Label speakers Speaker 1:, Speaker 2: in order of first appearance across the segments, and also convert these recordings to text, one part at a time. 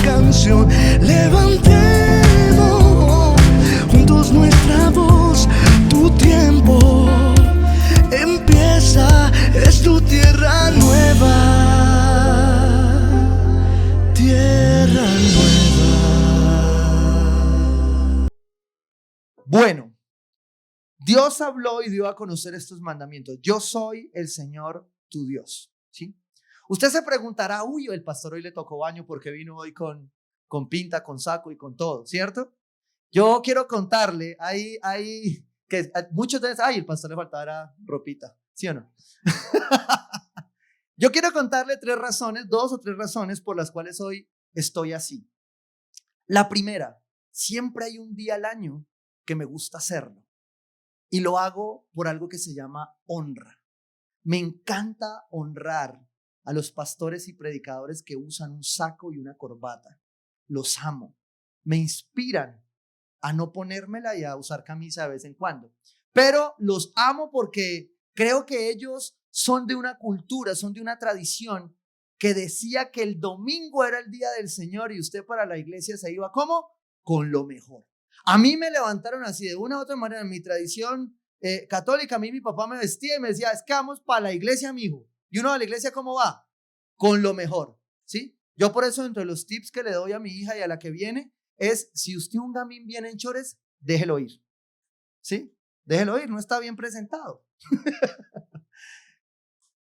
Speaker 1: canción. Levantemos juntos nuestra voz. Tu tiempo empieza, es tu tierra nueva, tierra nueva.
Speaker 2: Bueno, Dios habló y dio a conocer estos mandamientos. Yo soy el Señor tu Dios, ¿sí? Usted se preguntará, uy, el pastor hoy le tocó baño porque vino hoy con pinta, con saco y con todo, ¿cierto? Yo quiero contarle, que muchos de ustedes, ay, el pastor le faltaba ropita, ¿sí o no? Yo quiero contarle dos o tres razones por las cuales hoy estoy así. La primera, siempre hay un día al año que me gusta hacerlo y lo hago por algo que se llama honra. Me encanta honrar a los pastores y predicadores que usan un saco y una corbata. Los amo. Me inspiran a no ponérmela y a usar camisa de vez en cuando. Pero los amo porque creo que ellos son de una cultura, son de una tradición que decía que el domingo era el día del Señor y usted para la iglesia se iba ¿cómo? Con lo mejor. A mí me levantaron así de una u otra manera. En mi tradición católica, a mí mi papá me vestía y me decía, es que vamos para la iglesia, mijo. Y uno a la iglesia, ¿cómo va? Con lo mejor, ¿sí? Yo por eso, entre los tips que le doy a mi hija y a la que viene, es, si usted un gamín viene en chores, déjelo ir, ¿sí? Déjelo ir, no está bien presentado.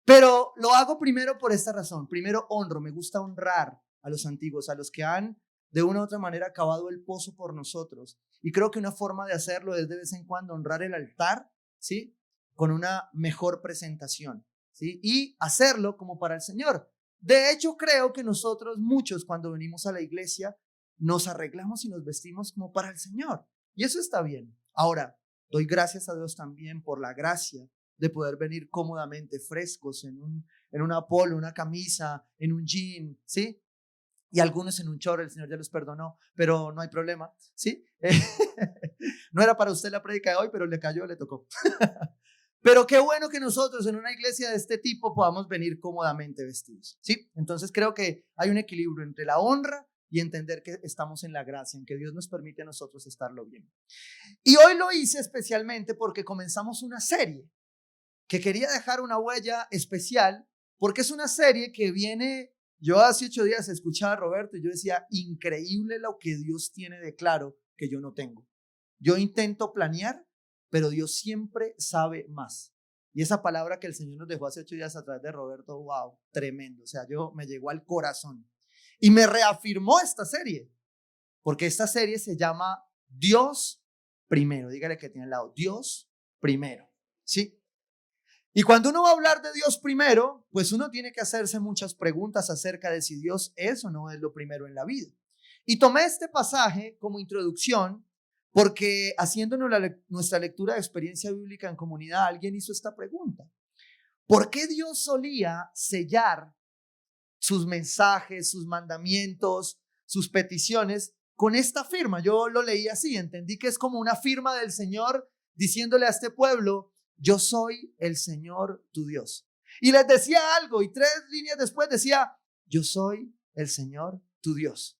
Speaker 2: Pero lo hago primero por esta razón. Primero honro, me gusta honrar a los antiguos, a los que han de una u otra manera cavado el pozo por nosotros. Y creo que una forma de hacerlo es de vez en cuando honrar el altar, ¿sí? Con una mejor presentación, ¿sí? Y hacerlo como para el Señor. De hecho, creo que nosotros muchos cuando venimos a la iglesia nos arreglamos y nos vestimos como para el Señor. Y eso está bien. Ahora, doy gracias a Dios también por la gracia de poder venir cómodamente frescos en una polo, una camisa, en un jean, ¿sí? Y algunos en un short, el Señor ya los perdonó, pero no hay problema, ¿sí? No era para usted la prédica de hoy, pero le cayó, le tocó. Pero qué bueno que nosotros en una iglesia de este tipo podamos venir cómodamente vestidos, ¿sí? Entonces creo que hay un equilibrio entre la honra y entender que estamos en la gracia, en que Dios nos permite a nosotros estarlo bien. Y hoy lo hice especialmente porque comenzamos una serie que quería dejar una huella especial, porque es una serie que viene. Yo hace 8 días escuchaba a Roberto y yo decía, increíble lo que Dios tiene de claro que yo no tengo. Yo intento planear, pero Dios siempre sabe más. Y esa palabra que el Señor nos dejó hace 8 días a través de Roberto, wow, tremendo. O sea, me llegó al corazón. Y me reafirmó esta serie, porque esta serie se llama Dios primero. Dígale que tiene al lado, Dios primero, ¿sí? Y cuando uno va a hablar de Dios primero, pues uno tiene que hacerse muchas preguntas acerca de si Dios es o no es lo primero en la vida. Y tomé este pasaje como introducción porque haciéndonos nuestra lectura de experiencia bíblica en comunidad, alguien hizo esta pregunta. ¿Por qué Dios solía sellar sus mensajes, sus mandamientos, sus peticiones con esta firma? Yo lo leí así, entendí que es como una firma del Señor diciéndole a este pueblo, yo soy el Señor tu Dios. Y les decía algo y 3 líneas después decía, yo soy el Señor tu Dios.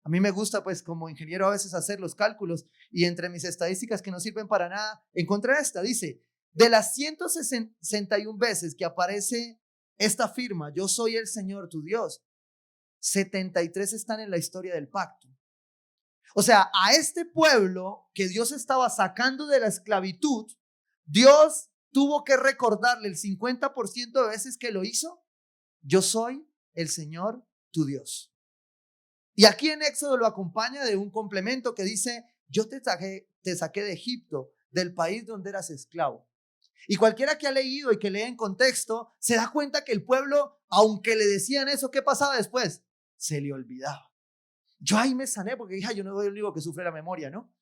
Speaker 2: A mí me gusta pues como ingeniero a veces hacer los cálculos y entre mis estadísticas que no sirven para nada, encontré esta, dice, de las 161 veces que aparece esta firma, yo soy el Señor tu Dios, 73 están en la historia del pacto. O sea, a este pueblo que Dios estaba sacando de la esclavitud, Dios tuvo que recordarle el 50% de veces que lo hizo, yo soy el Señor tu Dios. Y aquí en Éxodo lo acompaña de un complemento que dice, yo te saqué de Egipto, del país donde eras esclavo. Y cualquiera que ha leído y que lee en contexto, se da cuenta que el pueblo, aunque le decían eso, ¿qué pasaba después? Se le olvidaba. Yo ahí me sané porque dije, yo no soy el único que sufre la memoria, ¿no?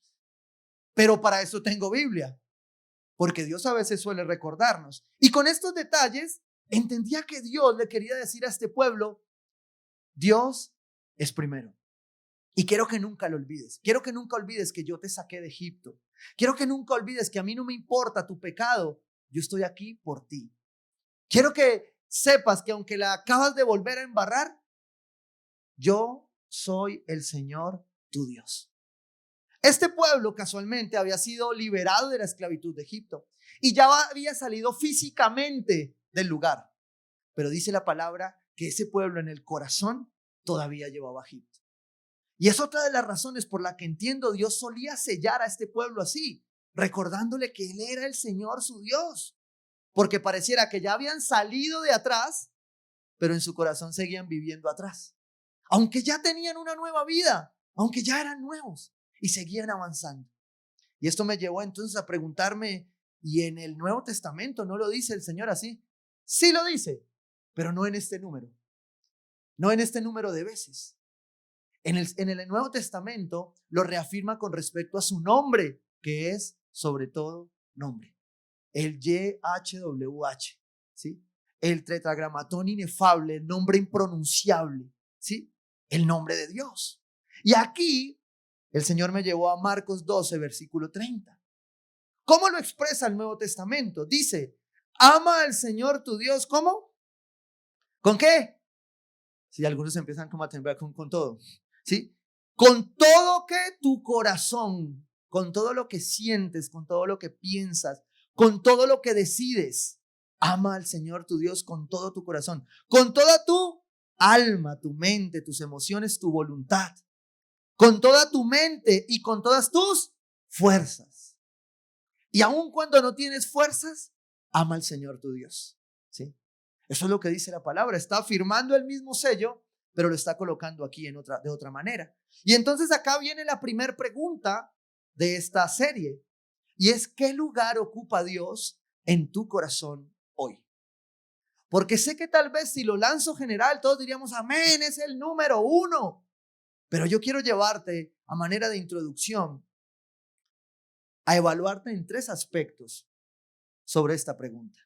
Speaker 2: Pero para eso tengo Biblia. Porque Dios a veces suele recordarnos. Y con estos detalles, entendía que Dios le quería decir a este pueblo, Dios es primero. Y quiero que nunca lo olvides. Quiero que nunca olvides que yo te saqué de Egipto. Quiero que nunca olvides que a mí no me importa tu pecado. Yo estoy aquí por ti. Quiero que sepas que aunque la acabas de volver a embarrar, yo soy el Señor tu Dios. Este pueblo casualmente había sido liberado de la esclavitud de Egipto y ya había salido físicamente del lugar. Pero dice la palabra que ese pueblo en el corazón todavía llevaba a Egipto. Y es otra de las razones por la que entiendo Dios solía sellar a este pueblo así, recordándole que Él era el Señor su Dios. Porque pareciera que ya habían salido de atrás, pero en su corazón seguían viviendo atrás. Aunque ya tenían una nueva vida, aunque ya eran nuevos y seguían avanzando. Y esto me llevó entonces a preguntarme, ¿y en el Nuevo Testamento no lo dice el Señor así? Sí lo dice, pero no en este número. No en este número de veces. En el Nuevo Testamento lo reafirma con respecto a su nombre, que es sobre todo nombre. El YHWH, ¿sí? El tetragramatón inefable, el nombre impronunciable, ¿sí? El nombre de Dios. Y aquí el Señor me llevó a Marcos 12, versículo 30. ¿Cómo lo expresa el Nuevo Testamento? Dice, ama al Señor tu Dios, ¿cómo? ¿Con qué? Si algunos empiezan como a temblar con todo, ¿sí? Con todo que tu corazón, con todo lo que sientes, con todo lo que piensas, con todo lo que decides, ama al Señor tu Dios con todo tu corazón, con toda tu alma, tu mente, tus emociones, tu voluntad, con toda tu mente y con todas tus fuerzas. Y aun cuando no tienes fuerzas, ama al Señor tu Dios, ¿sí? Eso es lo que dice la palabra. Está afirmando el mismo sello, pero lo está colocando aquí de otra manera. Y entonces acá viene la primera pregunta de esta serie. Y es, ¿qué lugar ocupa Dios en tu corazón hoy? Porque sé que tal vez si lo lanzo general, todos diríamos, amén, es el número 1. Pero yo quiero llevarte a manera de introducción a evaluarte en 3 aspectos sobre esta pregunta.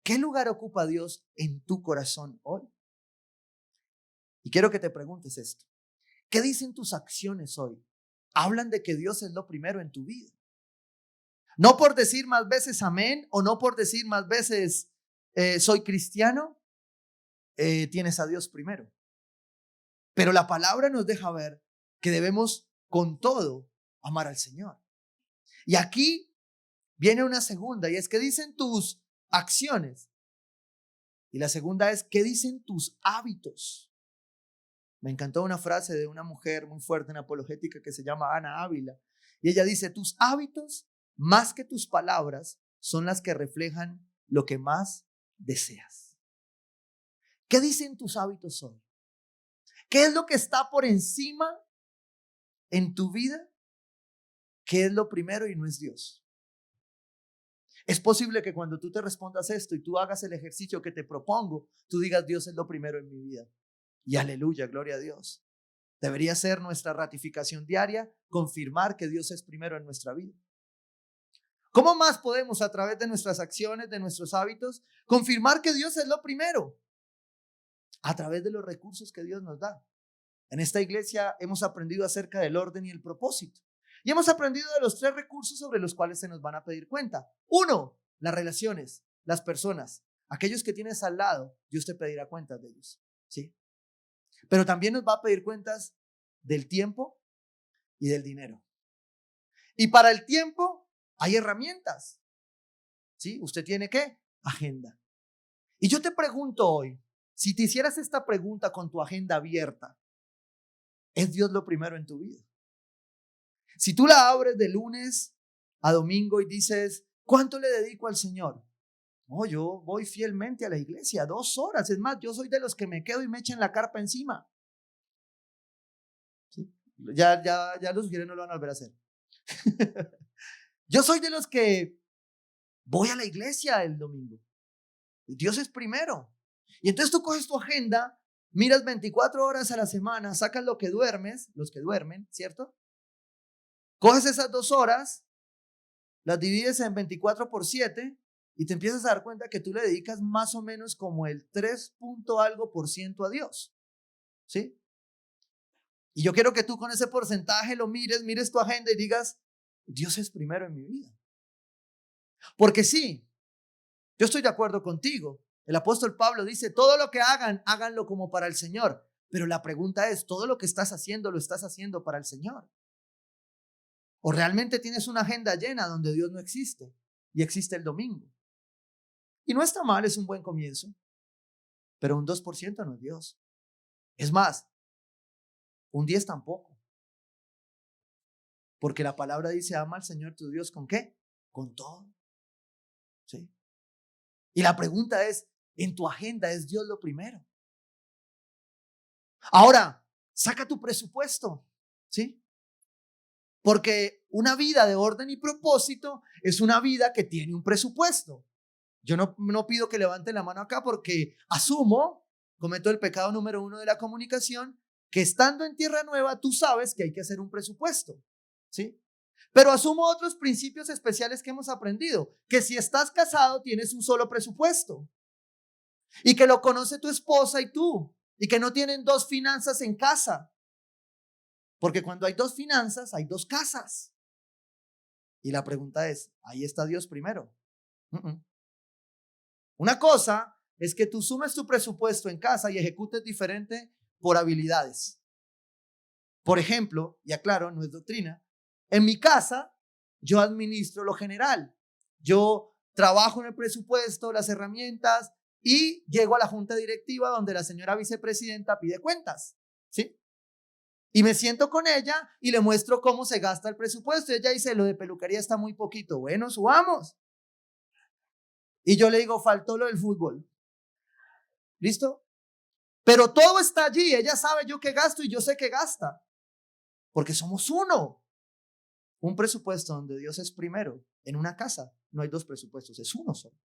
Speaker 2: ¿Qué lugar ocupa Dios en tu corazón hoy? Y quiero que te preguntes esto. ¿Qué dicen tus acciones hoy? Hablan de que Dios es lo primero en tu vida. No por decir más veces amén o no por decir más veces soy cristiano, tienes a Dios primero. Pero la palabra nos deja ver que debemos con todo amar al Señor. Y aquí viene una segunda, y es, ¿qué dicen tus acciones? Y la segunda es, ¿qué dicen tus hábitos? Me encantó una frase de una mujer muy fuerte en apologética que se llama Ana Ávila. Y ella dice, tus hábitos, más que tus palabras, son las que reflejan lo que más deseas. ¿Qué dicen tus hábitos hoy? ¿Qué es lo que está por encima en tu vida? ¿Qué es lo primero y no es Dios? Es posible que cuando tú te respondas esto y tú hagas el ejercicio que te propongo, tú digas, Dios es lo primero en mi vida. Y aleluya, gloria a Dios. Debería ser nuestra ratificación diaria, confirmar que Dios es primero en nuestra vida. ¿Cómo más podemos a través de nuestras acciones, de nuestros hábitos, confirmar que Dios es lo primero? A través de los recursos que Dios nos da. En esta iglesia hemos aprendido acerca del orden y el propósito. Y hemos aprendido de los 3 recursos sobre los cuales se nos van a pedir cuenta. 1, las relaciones, las personas, aquellos que tienes al lado, Dios te pedirá cuentas de ellos, ¿sí? Pero también nos va a pedir cuentas del tiempo y del dinero. Y para el tiempo hay herramientas, ¿sí? Usted tiene ¿qué? Agenda. Y yo te pregunto hoy, si te hicieras esta pregunta con tu agenda abierta, ¿es Dios lo primero en tu vida? Si tú la abres de lunes a domingo y dices, ¿cuánto le dedico al Señor? No, yo voy fielmente a la iglesia, 2 horas. Es más, yo soy de los que me quedo y me echan la carpa encima. ¿Sí? Ya lo sugieren, no lo van a volver a hacer. Yo soy de los que voy a la iglesia el domingo. Dios es primero. Y entonces tú coges tu agenda, miras 24 horas a la semana, sacas lo que duermes, los que duermen, ¿cierto? Coges esas 2 horas, las divides en 24 por 7 y te empiezas a dar cuenta que tú le dedicas más o menos como el 3 punto algo por ciento a Dios, ¿sí? Y yo quiero que tú con ese porcentaje lo mires tu agenda y digas, Dios es primero en mi vida. Porque sí, yo estoy de acuerdo contigo. El apóstol Pablo dice, todo lo que hagan, háganlo como para el Señor. Pero la pregunta es, ¿todo lo que estás haciendo lo estás haciendo para el Señor? ¿O realmente tienes una agenda llena donde Dios no existe y existe el domingo? Y no está mal, es un buen comienzo, pero un 2% no es Dios. Es más, un 10 tampoco. Porque la palabra dice, ama al Señor tu Dios, ¿con qué? Con todo. ¿Sí? Y la pregunta es, ¿en tu agenda es Dios lo primero? Ahora, saca tu presupuesto, ¿sí? Porque una vida de orden y propósito es una vida que tiene un presupuesto. Yo no pido que levanten la mano acá porque asumo, cometo el pecado número 1 de la comunicación, que estando en tierra nueva tú sabes que hay que hacer un presupuesto, ¿sí? Pero asumo otros principios especiales que hemos aprendido, que si estás casado tienes un solo presupuesto y que lo conoce tu esposa y tú y que no tienen dos finanzas en casa, porque cuando hay dos finanzas hay dos casas. Y la pregunta es, ¿ahí está Dios primero? Una cosa es que tú sumes tu presupuesto en casa y ejecutes diferente por habilidades. Por ejemplo, y aclaro, no es doctrina, en mi casa yo administro lo general. Yo trabajo en el presupuesto, las herramientas y llego a la junta directiva donde la señora vicepresidenta pide cuentas, ¿sí? Y me siento con ella y le muestro cómo se gasta el presupuesto. Y ella dice, lo de peluquería está muy poquito. Bueno, subamos. Y yo le digo, faltó lo del fútbol. ¿Listo? Pero todo está allí. Ella sabe yo qué gasto y yo sé qué gasta. Porque somos uno. Un presupuesto donde Dios es primero. En una casa no hay dos presupuestos, es uno solo.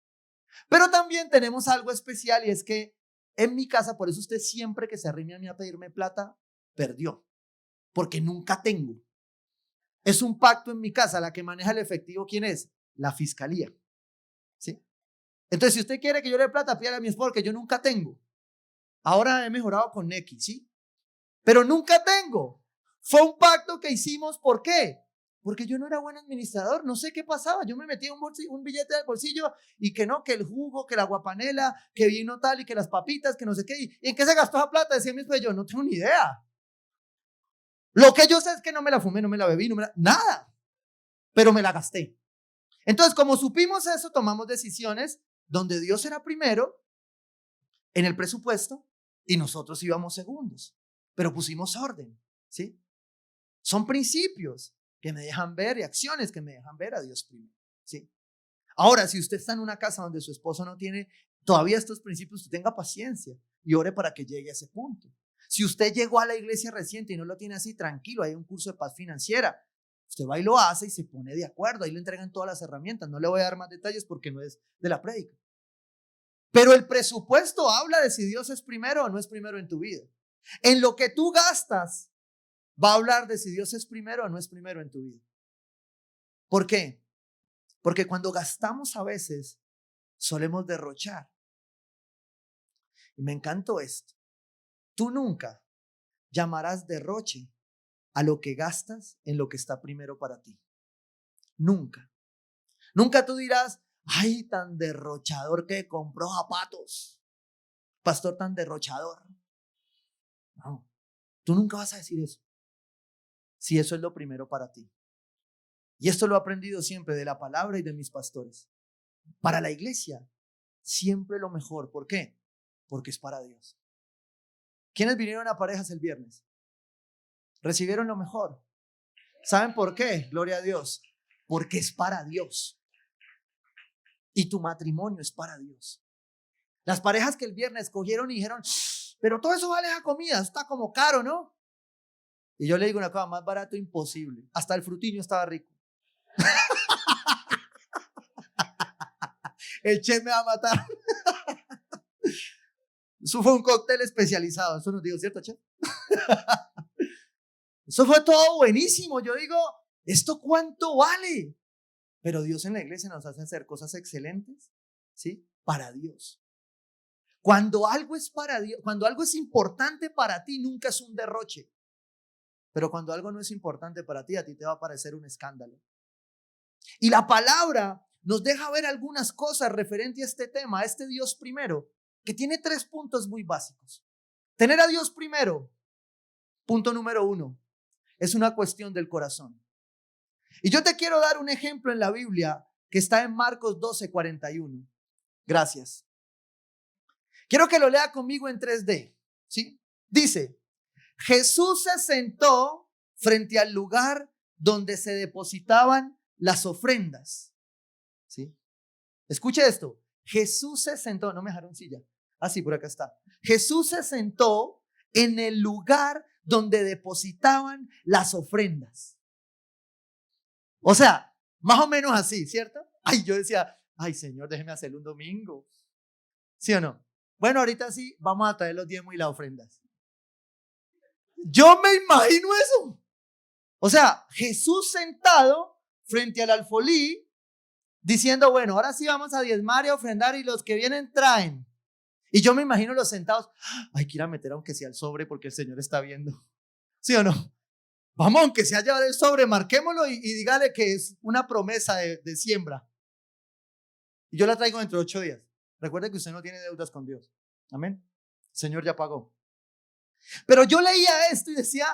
Speaker 2: Pero también tenemos algo especial y es que en mi casa, por eso usted siempre que se arrime a mí a pedirme plata, perdió. Porque nunca tengo. Es un pacto en mi casa. La que maneja el efectivo, ¿quién es? La fiscalía. ¿Sí? Entonces, si usted quiere que yo le dé plata, pídale a mi esposa, porque yo nunca tengo. Ahora he mejorado con X, ¿sí? Pero nunca tengo. Fue un pacto que hicimos, ¿por qué? Porque yo no era buen administrador, no sé qué pasaba. Yo me metía un billete del bolsillo y que no, que el jugo, que la guapanela, que vino tal y que las papitas, que no sé qué. ¿Y en qué se gastó esa plata? Decía mi esposa, yo no tengo ni idea. Lo que yo sé es que no me la fumé, no me la bebí, nada. Pero me la gasté. Entonces, como supimos eso, tomamos decisiones donde Dios era primero en el presupuesto y nosotros íbamos segundos. Pero pusimos orden, ¿sí? Son principios que me dejan ver y acciones que me dejan ver a Dios primero, ¿sí? Ahora, si usted está en una casa donde su esposo no tiene todavía estos principios, usted tenga paciencia y ore para que llegue a ese punto. Si usted llegó a la iglesia reciente y no lo tiene así, tranquilo, hay un curso de paz financiera. Usted va y lo hace y se pone de acuerdo. Ahí le entregan todas las herramientas. No le voy a dar más detalles porque no es de la prédica. Pero el presupuesto habla de si Dios es primero o no es primero en tu vida. En lo que tú gastas va a hablar de si Dios es primero o no es primero en tu vida. ¿Por qué? Porque cuando gastamos a veces solemos derrochar. Y me encantó esto. Tú nunca llamarás derroche a lo que gastas en lo que está primero para ti. Nunca. Nunca tú dirás, ay, tan derrochador que compró zapatos. Pastor tan derrochador. No, tú nunca vas a decir eso. Si eso es lo primero para ti. Y esto lo he aprendido siempre de la palabra y de mis pastores. Para la iglesia, siempre lo mejor. ¿Por qué? Porque es para Dios. ¿Quiénes vinieron a parejas el viernes? Recibieron lo mejor. ¿Saben por qué? Gloria a Dios. Porque es para Dios. Y tu matrimonio es para Dios. Las parejas que el viernes cogieron y dijeron, pero todo eso vale la comida, está como caro, ¿no? Y yo le digo una cosa, más barato imposible. Hasta el frutiño estaba rico. El chef me va a matar. Eso fue un cóctel especializado. Eso nos dijo, ¿cierto, chef? Eso fue todo buenísimo. Yo digo, ¿esto cuánto vale? Pero Dios en la iglesia nos hace hacer cosas excelentes, ¿sí? Para Dios. Cuando algo es para Dios, cuando algo es importante para ti, nunca es un derroche. Pero cuando algo no es importante para ti, a ti te va a parecer un escándalo. Y la palabra nos deja ver algunas cosas referentes a este tema, a este Dios primero, que tiene 3 puntos muy básicos. Tener a Dios primero, punto número 1, es una cuestión del corazón. Y yo te quiero dar un ejemplo en la Biblia que está en Marcos 12:41. Gracias. Quiero que lo lea conmigo en 3D, ¿sí? Dice, Jesús se sentó frente al lugar donde se depositaban las ofrendas, ¿sí? Escuche esto. Jesús se sentó, no me dejaron silla. Ah, sí, por acá está. Jesús se sentó en el lugar donde depositaban las ofrendas. O sea, más o menos así, ¿cierto? Ay, yo decía, ay, Señor, déjeme hacerlo un domingo. ¿Sí o no? Bueno, ahorita sí, vamos a traer los diezmos y las ofrendas. Yo me imagino eso. O sea, Jesús sentado frente al alfolí, diciendo, bueno, ahora sí vamos a diezmar y a ofrendar y los que vienen traen. Y yo me imagino los sentados, hay que ir a meter aunque sea el sobre porque el Señor está viendo. ¿Sí o no? Vamos, aunque sea llevar el sobre, marquémoslo y dígale que es una promesa de siembra. Y yo la traigo dentro de 8 días. Recuerde que usted no tiene deudas con Dios. Amén. El Señor ya pagó. Pero yo leía esto y decía,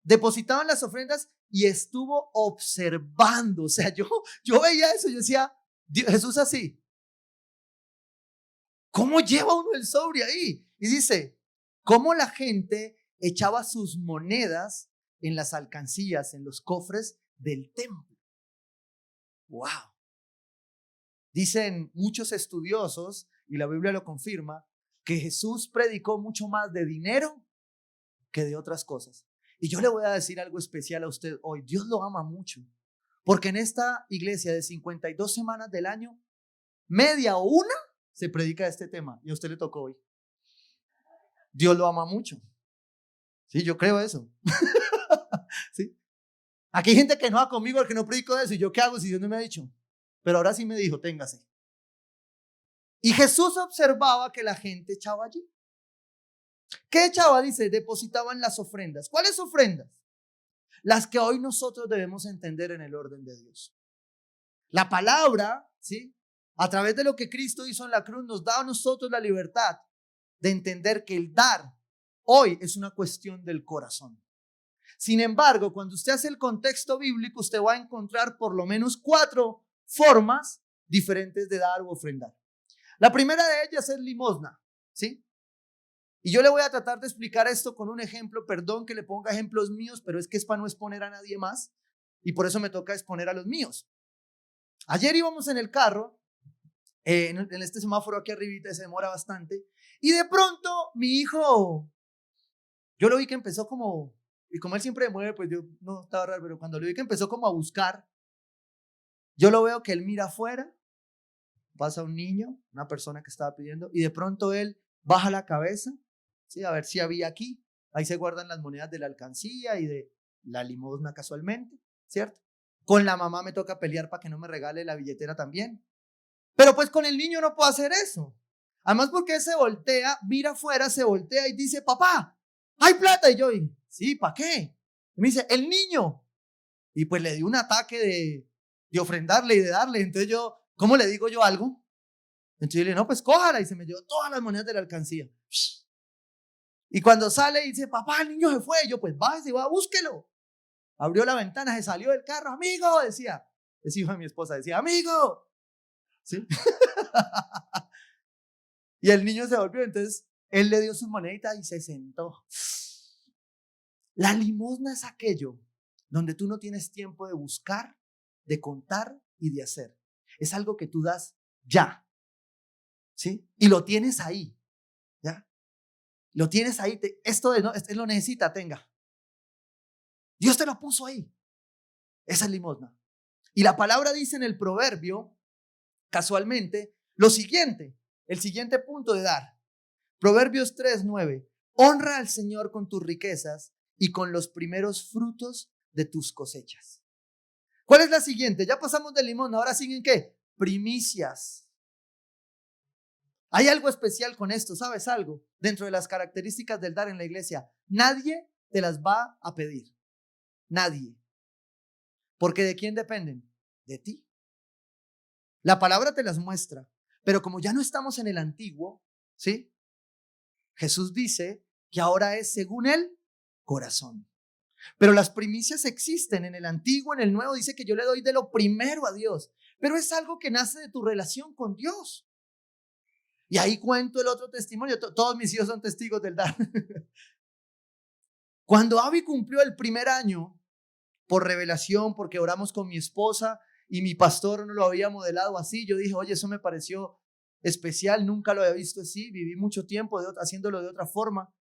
Speaker 2: depositaban las ofrendas y estuvo observando. O sea, yo veía eso y yo decía, Jesús así. ¿Cómo lleva uno el sobre ahí? Y dice, ¿cómo la gente echaba sus monedas en las alcancías, en los cofres del templo? ¡Wow! Dicen muchos estudiosos, y la Biblia lo confirma, que Jesús predicó mucho más de dinero que de otras cosas. Y yo le voy a decir algo especial a usted hoy. Dios lo ama mucho, porque en esta iglesia de 52 semanas del año, media o una se predica este tema, y a usted le tocó hoy. Dios lo ama mucho. Sí, yo creo eso. ¿Sí? Aquí hay gente que no va conmigo porque no predico de eso. ¿Y yo qué hago si Dios no me ha dicho? Pero ahora sí me dijo, téngase. Y Jesús observaba que la gente echaba allí. ¿Qué echaba? Dice, depositaban las ofrendas. ¿Cuáles ofrendas? Las que hoy nosotros debemos entender en el orden de Dios. La palabra, ¿sí? A través de lo que Cristo hizo en la cruz, nos da a nosotros la libertad de entender que el dar hoy es una cuestión del corazón. Sin embargo, cuando usted hace el contexto bíblico, usted va a encontrar por lo menos 4 formas diferentes de dar o ofrendar. La primera de ellas es limosna, ¿sí? Y yo le voy a tratar de explicar esto con un ejemplo. Perdón que le ponga ejemplos míos, pero es que es para no exponer a nadie más y por eso me toca exponer a los míos. Ayer íbamos en el carro, en este semáforo aquí arribita, se demora bastante, y de pronto mi hijo, yo lo vi que empezó como, y como él siempre mueve, pues yo no estaba raro, pero cuando lo vi que empezó como a buscar, yo lo veo que él mira afuera, pasa un niño, una persona que estaba pidiendo, y de pronto él baja la cabeza, ¿sí? A ver si había aquí. Ahí se guardan las monedas de la alcancía y de la limosna casualmente, ¿cierto? Con la mamá me toca pelear para que no me regale la billetera también. Pero pues con el niño no puedo hacer eso. Además porque él se voltea, mira afuera, se voltea y dice, papá, hay plata. Y yo, sí, ¿para qué? Y me dice, el niño. Y pues le di un ataque de ofrendarle y de darle. Entonces yo, ¿cómo le digo yo algo? Entonces yo le dije, no, pues cójala. Y se me dio todas las monedas de la alcancía. Y cuando sale y dice, papá, el niño se fue. Yo, pues bájese, va, búsquelo. Abrió la ventana, se salió del carro. Amigo, decía. Es hijo de mi esposa, decía, amigo. ¿Sí? Y el niño se volvió. Entonces él le dio sus moneditas y se sentó. La limosna es aquello donde tú no tienes tiempo de buscar, de contar y de hacer. Es algo que tú das ya. ¿Sí? Y lo tienes ahí. ¿Ya? Lo tienes ahí. Esto lo necesita, tenga. Dios te lo puso ahí. Esa es limosna. Y la palabra dice en el proverbio, casualmente, lo siguiente. El siguiente punto de dar. Proverbios 3:9. Honra al Señor con tus riquezas y con los primeros frutos de tus cosechas. ¿Cuál es la siguiente? Ya pasamos de limosna. Ahora siguen ¿qué? Primicias. Hay algo especial con esto, ¿sabes algo? Dentro de las características del dar en la iglesia, nadie te las va a pedir. Nadie. Porque ¿de quién dependen? De ti. La palabra te las muestra, pero como ya no estamos en el antiguo, ¿sí? Jesús dice que ahora es según el corazón. Pero las primicias existen en el Antiguo, en el Nuevo. Dice que yo le doy de lo primero a Dios. Pero es algo que nace de tu relación con Dios. Y ahí cuento el otro testimonio. Todos mis hijos son testigos del dar. Cuando Abby cumplió el primer año, por revelación, porque oramos con mi esposa y mi pastor no lo había modelado así, yo dije, oye, eso me pareció especial, nunca lo había visto así, viví mucho tiempo haciéndolo de otra forma,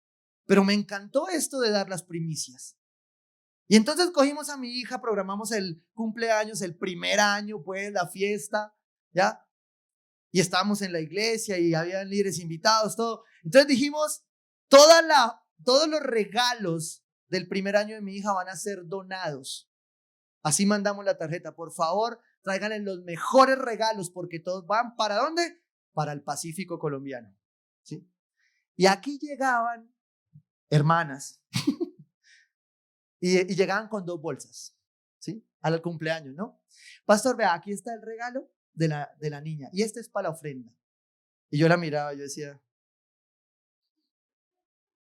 Speaker 2: pero me encantó esto de dar las primicias. Y entonces cogimos a mi hija, programamos el cumpleaños, el primer año, pues la fiesta, ¿ya? Y estábamos en la iglesia y habían líderes invitados, todo. Entonces dijimos, todos los regalos del primer año de mi hija van a ser donados. Así mandamos la tarjeta. Por favor, tráiganle los mejores regalos porque todos van, ¿para dónde? Para el Pacífico colombiano, ¿sí? Y aquí llegaban hermanas y llegaban con 2 bolsas, ¿sí? Al cumpleaños, ¿no? Pastor, vea, aquí está el regalo de la niña y este es para la ofrenda. Y yo la miraba y yo decía,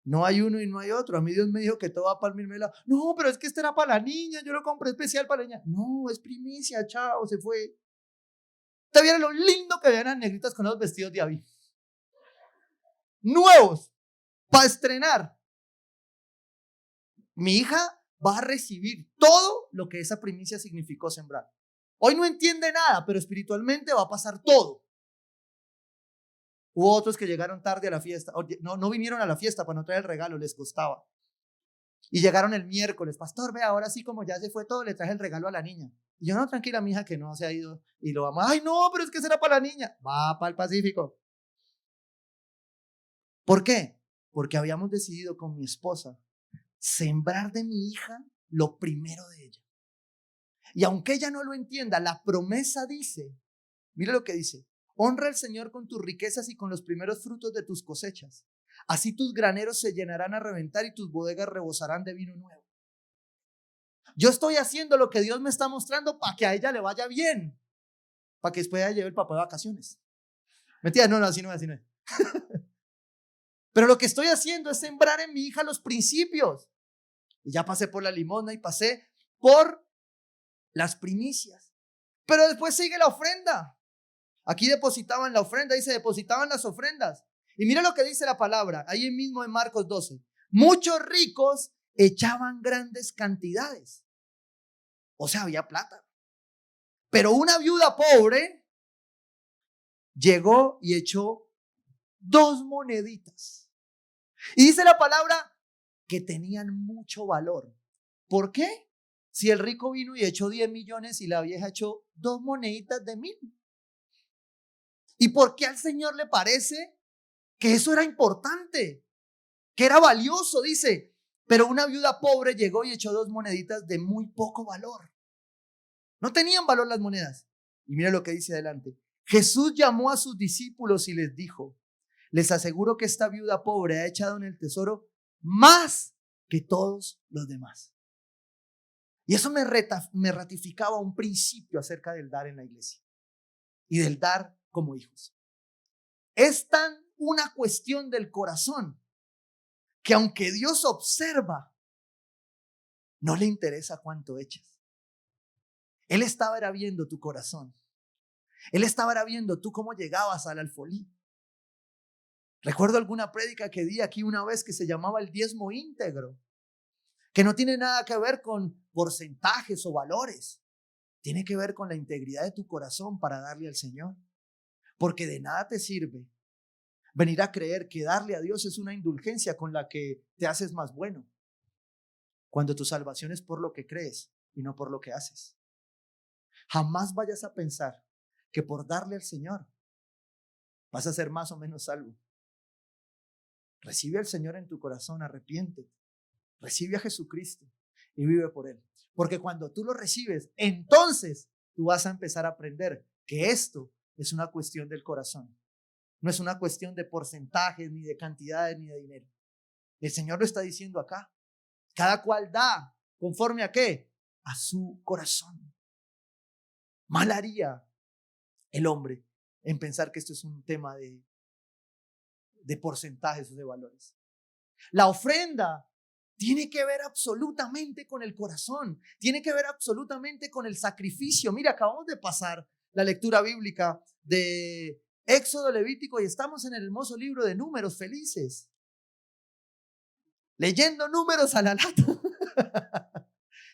Speaker 2: no hay uno y no hay otro. A mí Dios me dijo que todo va para el mismo lado. No, pero es que este era para la niña, yo lo compré especial para la niña. No, es primicia, chao, se fue. ¿Te vieron lo lindo que veían las negritas con los vestidos de Abby? Nuevos, para estrenar. Mi hija va a recibir todo lo que esa primicia significó sembrar. Hoy no entiende nada, pero espiritualmente va a pasar todo. Hubo otros que llegaron tarde a la fiesta, no vinieron a la fiesta para no traer el regalo, les costaba. Y llegaron el miércoles, pastor, ve, ahora sí como ya se fue todo, le traje el regalo a la niña. Y yo, no, tranquila, mi hija, que no se ha ido. Y lo vamos, ay, no, pero es que será para la niña. Va para el Pacífico. ¿Por qué? Porque habíamos decidido con mi esposa sembrar de mi hija lo primero de ella. Y aunque ella no lo entienda, la promesa dice, mira lo que dice, honra al Señor con tus riquezas y con los primeros frutos de tus cosechas. Así tus graneros se llenarán a reventar y tus bodegas rebosarán de vino nuevo. Yo estoy haciendo lo que Dios me está mostrando para que a ella le vaya bien, para que después ella lleve el papá de vacaciones. ¿Mentira? No, así no es. Pero lo que estoy haciendo es sembrar en mi hija los principios. Y ya pasé por la limosna y pasé por las primicias. Pero después sigue la ofrenda. Aquí depositaban la ofrenda, dice, depositaban las ofrendas. Y mira lo que dice la palabra, ahí mismo en Marcos 12. Muchos ricos echaban grandes cantidades. O sea, había plata. Pero una viuda pobre llegó y echó 2 moneditas. Y dice la palabra que tenían mucho valor. ¿Por qué? Si el rico vino y echó 10 millones y la vieja echó 2 moneditas de 1,000. ¿Y por qué al Señor le parece que eso era importante? Que era valioso, dice. Pero una viuda pobre llegó y echó 2 moneditas de muy poco valor. No tenían valor las monedas. Y mira lo que dice adelante. Jesús llamó a sus discípulos y les dijo, les aseguro que esta viuda pobre ha echado en el tesoro más que todos los demás. Y eso me ratificaba un principio acerca del dar en la iglesia y del dar como hijos. Es tan una cuestión del corazón que aunque Dios observa, no le interesa cuánto echas. Él estaba viendo tu corazón. Él estaba viendo tú cómo llegabas al alfolí. Recuerdo alguna prédica que di aquí una vez que se llamaba el diezmo íntegro, que no tiene nada que ver con porcentajes o valores. Tiene que ver con la integridad de tu corazón para darle al Señor. Porque de nada te sirve venir a creer que darle a Dios es una indulgencia con la que te haces más bueno, cuando tu salvación es por lo que crees y no por lo que haces. Jamás vayas a pensar que por darle al Señor vas a ser más o menos salvo. Recibe al Señor en tu corazón, arrepiéntete, recibe a Jesucristo y vive por Él. Porque cuando tú lo recibes, entonces tú vas a empezar a aprender que esto es una cuestión del corazón. No es una cuestión de porcentajes, ni de cantidades, ni de dinero. El Señor lo está diciendo acá. Cada cual da, ¿conforme a qué? A su corazón. Mal haría el hombre en pensar que esto es un tema de de porcentajes o de valores. La ofrenda tiene que ver absolutamente con el corazón, tiene que ver absolutamente con el sacrificio. Mira, acabamos de pasar la lectura bíblica de Éxodo, Levítico y estamos en el hermoso libro de Números, felices. Leyendo números a la lata.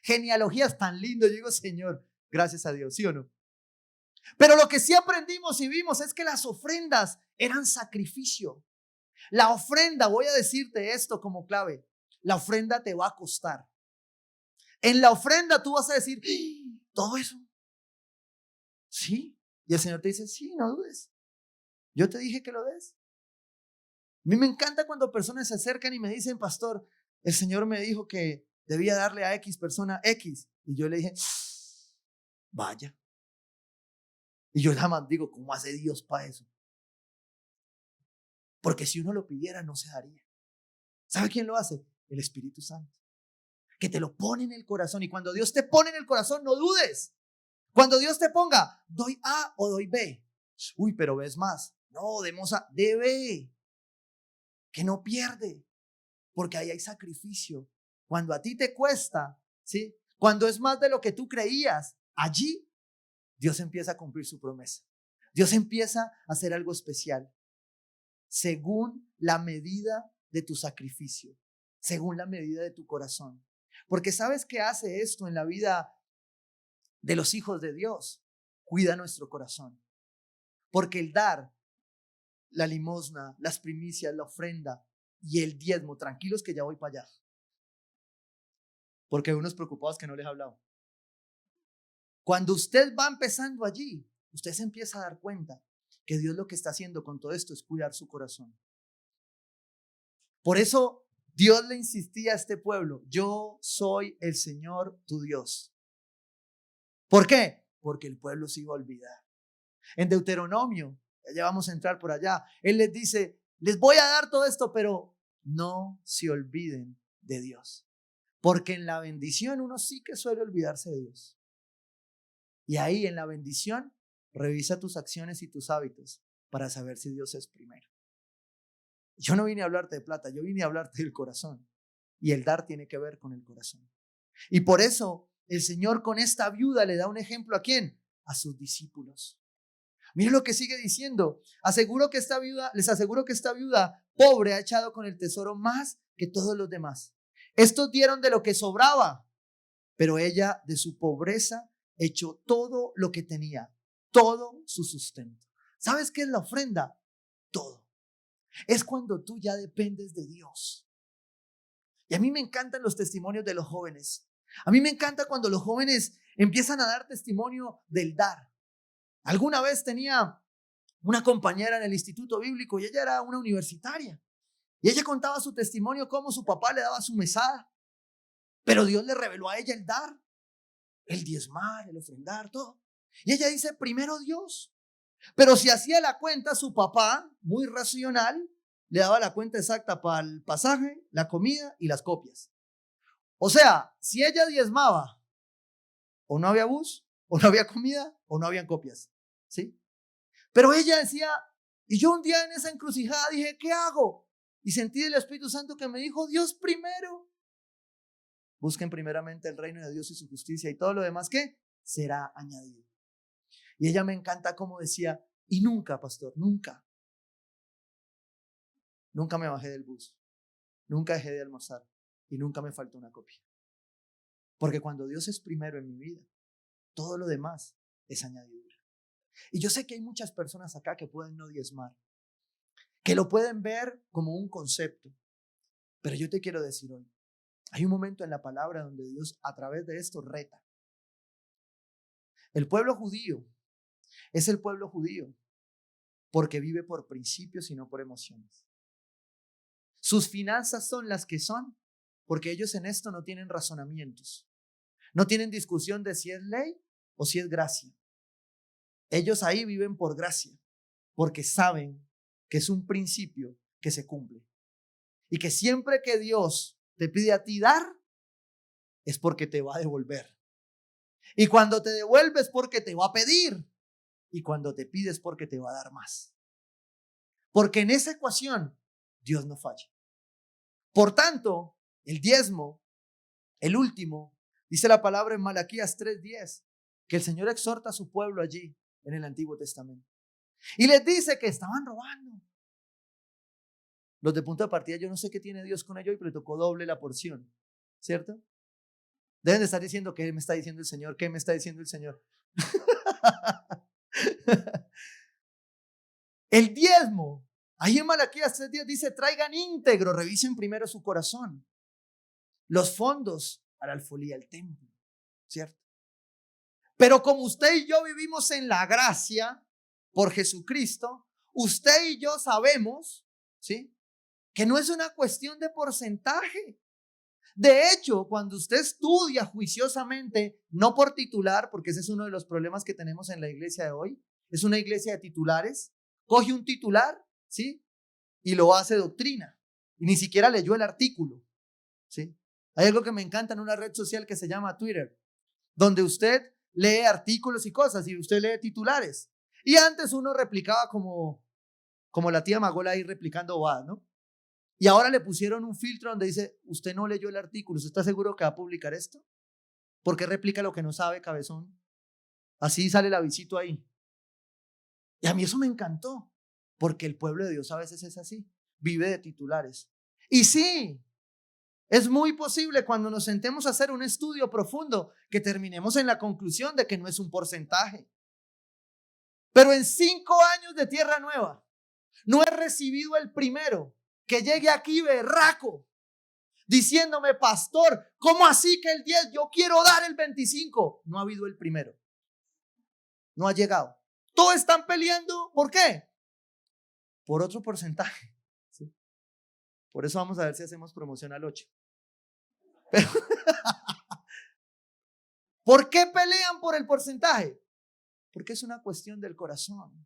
Speaker 2: Genealogías tan lindo, yo digo, Señor, gracias a Dios, ¿sí o no? Pero lo que sí aprendimos y vimos es que las ofrendas eran sacrificio. La ofrenda, voy a decirte esto como clave, la ofrenda te va a costar. En la ofrenda tú vas a decir, ¿todo eso? Sí. Y el Señor te dice, sí, no dudes. Yo te dije que lo des. A mí me encanta cuando personas se acercan y me dicen, pastor, el Señor me dijo que debía darle a X persona X. Y yo le dije, vaya. Y yo jamás digo, ¿cómo hace Dios para eso? Porque si uno lo pidiera, no se daría. ¿Sabe quién lo hace? El Espíritu Santo. Que te lo pone en el corazón. Y cuando Dios te pone en el corazón, no dudes. Cuando Dios te ponga, doy A o doy B. Uy, pero ves más. No, demos A, de B. Que no pierde. Porque ahí hay sacrificio. Cuando a ti te cuesta, ¿sí? Cuando es más de lo que tú creías, allí Dios empieza a cumplir su promesa. Dios empieza a hacer algo especial. Según la medida de tu sacrificio, según la medida de tu corazón. Porque ¿sabes qué hace esto en la vida de los hijos de Dios? Cuida nuestro corazón. Porque el dar, la limosna, las primicias, la ofrenda y el diezmo, tranquilos que ya voy para allá. Porque hay unos preocupados que no les he hablado. Cuando usted va empezando allí, usted se empieza a dar cuenta que Dios lo que está haciendo con todo esto es cuidar su corazón. Por eso Dios le insistía a este pueblo, yo soy el Señor tu Dios. ¿Por qué? Porque el pueblo se iba a olvidar. En Deuteronomio, ya vamos a entrar por allá, Él les dice, les voy a dar todo esto, pero no se olviden de Dios. Porque en la bendición uno sí que suele olvidarse de Dios. Y ahí en la bendición, revisa tus acciones y tus hábitos para saber si Dios es primero. Yo no vine a hablarte de plata, yo vine a hablarte del corazón. Y el dar tiene que ver con el corazón. Y por eso el Señor con esta viuda le da un ejemplo ¿a quién? A sus discípulos. Miren lo que sigue diciendo. Les aseguro que esta viuda pobre ha echado con el tesoro más que todos los demás. Estos dieron de lo que sobraba, pero ella de su pobreza echó todo lo que tenía, todo su sustento. ¿Sabes qué es la ofrenda? Todo. Es cuando tú ya dependes de Dios. Y a mí me encantan los testimonios de los jóvenes. A mí me encanta cuando los jóvenes empiezan a dar testimonio del dar. Alguna vez tenía una compañera en el instituto bíblico y ella era una universitaria. Y ella contaba su testimonio cómo su papá le daba su mesada. Pero Dios le reveló a ella el dar, el diezmar, el ofrendar, todo. Y ella dice, primero Dios. Pero si hacía la cuenta, su papá, muy racional, le daba la cuenta exacta para el pasaje, la comida y las copias. O sea, si ella diezmaba, o no había bus, o no había comida, o no habían copias. ¿Sí? Pero ella decía, y yo un día en esa encrucijada dije, ¿qué hago? Y sentí del Espíritu Santo que me dijo, Dios primero. Busquen primeramente el reino de Dios y su justicia y todo lo demás, ¿qué? Será añadido. Y ella me encanta como decía, y nunca, pastor, nunca me bajé del bus, nunca dejé de almorzar y nunca me faltó una copia. Porque cuando Dios es primero en mi vida, todo lo demás es añadidura. Y yo sé que hay muchas personas acá que pueden no diezmar, que lo pueden ver como un concepto, pero yo te quiero decir hoy, hay un momento en la palabra donde Dios a través de esto reta. El pueblo judío es el pueblo judío porque vive por principios y no por emociones. Sus finanzas son las que son porque ellos en esto no tienen razonamientos. No tienen discusión de si es ley o si es gracia. Ellos ahí viven por gracia porque saben que es un principio que se cumple. Y que siempre que Dios te pide a ti dar, es porque te va a devolver. Y cuando te devuelve es porque te va a pedir. Y cuando te pide es porque te va a dar más. Porque en esa ecuación Dios no falla. Por tanto, el diezmo, el último, dice la palabra en Malaquías 3:10, que el Señor exhorta a su pueblo allí en el Antiguo Testamento. Y les dice que estaban robando. Los de punto de partida, yo no sé qué tiene Dios con ellos, pero le tocó doble la porción, ¿cierto? Deben de estar diciendo, ¿qué me está diciendo el Señor? ¿Qué me está diciendo el Señor? El diezmo, ahí en Malaquías 3:10 dice, traigan íntegro, revisen primero su corazón. Los fondos a la alfolía del templo, ¿cierto? Pero como usted y yo vivimos en la gracia por Jesucristo, usted y yo sabemos, ¿sí?, que no es una cuestión de porcentaje. De hecho, cuando usted estudia juiciosamente, no por titular, porque ese es uno de los problemas que tenemos en la iglesia de hoy, es una iglesia de titulares, coge un titular, ¿sí?, y lo hace doctrina, y ni siquiera leyó el artículo, ¿sí? Hay algo que me encanta en una red social que se llama Twitter, donde usted lee artículos y cosas, y usted lee titulares. Y antes uno replicaba como la tía Magola ahí replicando bobadas, ¿no? Y ahora le pusieron un filtro donde dice, usted no leyó el artículo, ¿usted está seguro que va a publicar esto? ¿Por qué replica lo que no sabe, cabezón? Así sale el avisito ahí. Y a mí eso me encantó, porque el pueblo de Dios a veces es así, vive de titulares. Y sí, es muy posible cuando nos sentemos a hacer un estudio profundo que terminemos en la conclusión de que no es un porcentaje. Pero en 5 años de Tierra Nueva, no he recibido el primero que llegue aquí berraco diciéndome, pastor, ¿cómo así que el 10? Yo quiero dar el 25. No ha habido el primero. No ha llegado. Todos están peleando. ¿Por qué? Por otro porcentaje. ¿Sí? Por eso vamos a ver si hacemos promoción al 8. Pero, ¿por qué pelean por el porcentaje? Porque es una cuestión del corazón.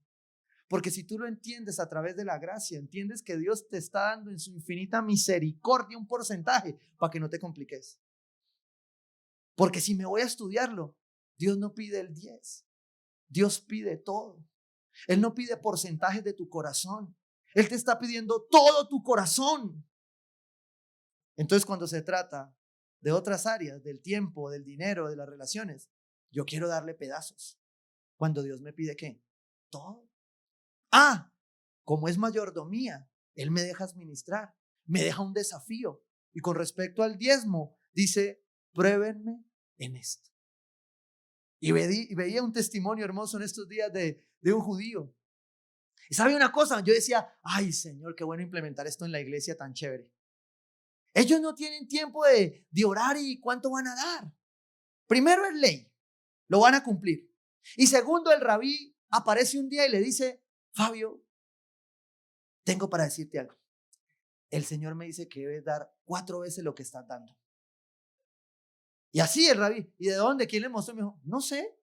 Speaker 2: Porque si tú lo entiendes a través de la gracia, entiendes que Dios te está dando en su infinita misericordia un porcentaje para que no te compliques. Porque si me voy a estudiarlo, Dios no pide el 10. Dios pide todo. Él no pide porcentajes de tu corazón. Él te está pidiendo todo tu corazón. Entonces, cuando se trata de otras áreas, del tiempo, del dinero, de las relaciones, yo quiero darle pedazos. Cuando Dios me pide, ¿qué? Todo. Como es mayordomía, Él me deja administrar, me deja un desafío. Y con respecto al diezmo, dice, pruébenme en esto. Y veía un testimonio hermoso en estos días de un judío. Y sabe una cosa, yo decía, ay Señor, qué bueno implementar esto en la iglesia tan chévere. Ellos no tienen tiempo de orar y cuánto van a dar. Primero es ley, lo van a cumplir. Y segundo, el rabí aparece un día y le dice, Fabio, tengo para decirte algo. El Señor me dice que debes dar 4 veces lo que estás dando. Y así el rabí, ¿y de dónde? ¿Quién le mostró? Me dijo, no sé.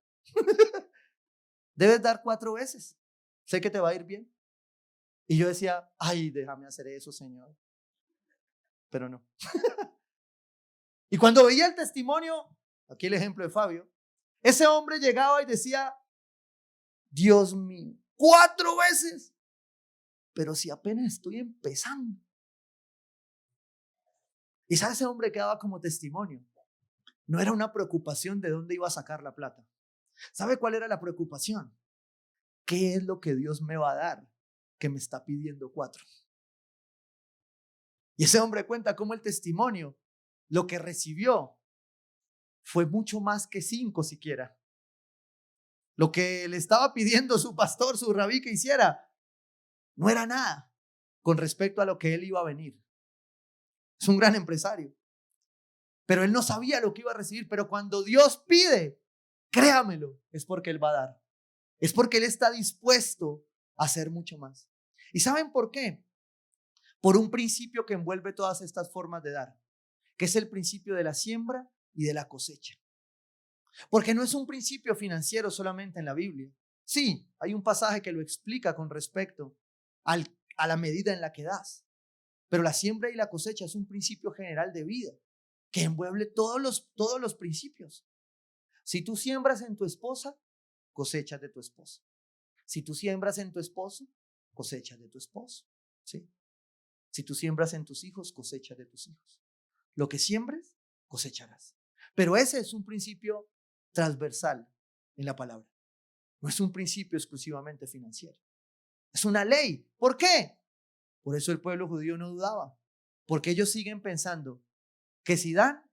Speaker 2: Debes dar 4 veces. Sé que te va a ir bien. Y yo decía, ay, déjame hacer eso, Señor. Pero no. Y cuando veía el testimonio, aquí el ejemplo de Fabio, ese hombre llegaba y decía, Dios mío, 4 veces. Pero si apenas estoy empezando. Y ¿sabe? Ese hombre quedaba como testimonio. No era una preocupación de dónde iba a sacar la plata. ¿Sabe cuál era la preocupación? ¿Qué es lo que Dios me va a dar que me está pidiendo 4? Y ese hombre cuenta cómo el testimonio, lo que recibió, fue mucho más que 5 siquiera. Lo que le estaba pidiendo su pastor, su rabí que hiciera, no era nada con respecto a lo que él iba a venir. Es un gran empresario. Pero él no sabía lo que iba a recibir. Pero cuando Dios pide, créamelo, es porque Él va a dar. Es porque Él está dispuesto a hacer mucho más. ¿Y saben por qué? Por un principio que envuelve todas estas formas de dar, que es el principio de la siembra y de la cosecha. Porque no es un principio financiero solamente en la Biblia. Sí, hay un pasaje que lo explica con respecto a la medida en la que das. Pero la siembra y la cosecha es un principio general de vida que envuelve todos los principios. Si tú siembras en tu esposa, cosechas de tu esposa. Si tú siembras en tu esposo, cosechas de tu esposo. ¿Sí? Si tú siembras en tus hijos, cosechas de tus hijos. Lo que siembres, cosecharás. Pero ese es un principio transversal en la palabra. No es un principio exclusivamente financiero. Es una ley. ¿Por qué? Por eso el pueblo judío no dudaba. Porque ellos siguen pensando que si dan,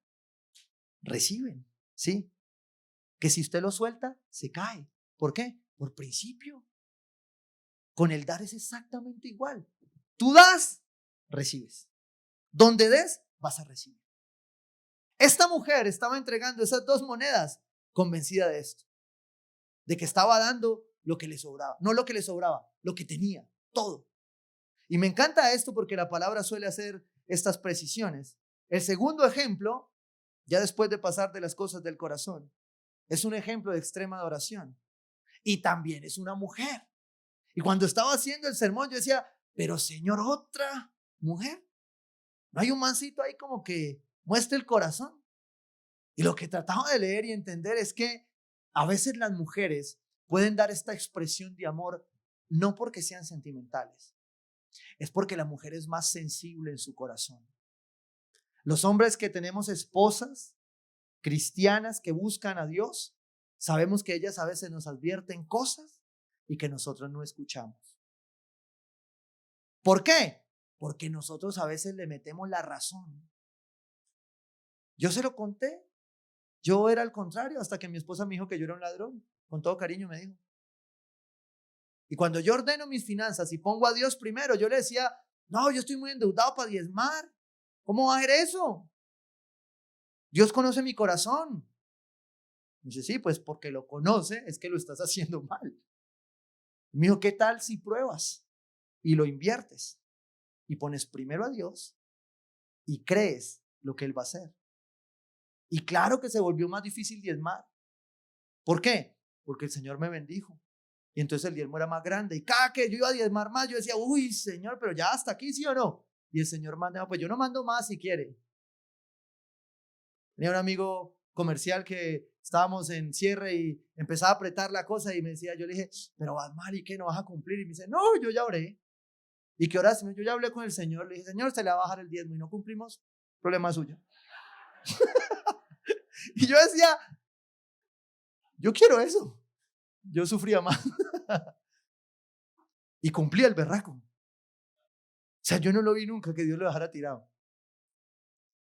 Speaker 2: reciben. ¿Sí? Que si usted lo suelta, se cae. ¿Por qué? Por principio. Con el dar es exactamente igual. Tú das, recibes. Donde des, vas a recibir. Esta mujer estaba entregando esas 2 monedas convencida de esto. De que estaba dando lo que le sobraba. No lo que le sobraba, lo que tenía. Todo. Y me encanta esto porque la palabra suele hacer estas precisiones. El segundo ejemplo, ya después de pasar de las cosas del corazón, es un ejemplo de extrema adoración. Y también es una mujer. Y cuando estaba haciendo el sermón yo decía, pero Señor, otra mujer. ¿No hay un mancito ahí como que muestre el corazón? Y lo que trataba de leer y entender es que a veces las mujeres pueden dar esta expresión de amor no porque sean sentimentales, es porque la mujer es más sensible en su corazón. Los hombres que tenemos esposas cristianas que buscan a Dios, sabemos que ellas a veces nos advierten cosas y que nosotros no escuchamos. ¿Por qué? Porque nosotros a veces le metemos la razón. Yo se lo conté. Yo era al contrario hasta que mi esposa me dijo que yo era un ladrón. Con todo cariño me dijo. Y cuando yo ordeno mis finanzas y pongo a Dios primero, yo le decía, no, yo estoy muy endeudado para diezmar. ¿Cómo va a ser eso? Dios conoce mi corazón. Dice, sí, pues porque lo conoce es que lo estás haciendo mal. Me dijo, ¿qué tal si pruebas y lo inviertes y pones primero a Dios y crees lo que Él va a hacer? Y claro que se volvió más difícil diezmar. ¿Por qué? Porque el Señor me bendijo. Y entonces el diezmo era más grande. Y cada que yo iba a diezmar más, yo decía, uy, Señor, pero ya hasta aquí, ¿sí o no? Y el Señor mandaba, pues yo no mando más si quiere. Tenía un amigo comercial que estábamos en cierre y empezaba a apretar la cosa y me decía, yo le dije, pero vas mal, ¿y qué? ¿No vas a cumplir? Y me dice, no, yo ya oré. ¿Y qué oraste? Yo ya hablé con el Señor. Le dije, Señor, se le va a bajar el diezmo y no cumplimos, problema suyo. Y yo decía, yo quiero eso. Yo sufría más. Y cumplía el berraco. O sea, yo no lo vi nunca que Dios lo dejara tirado.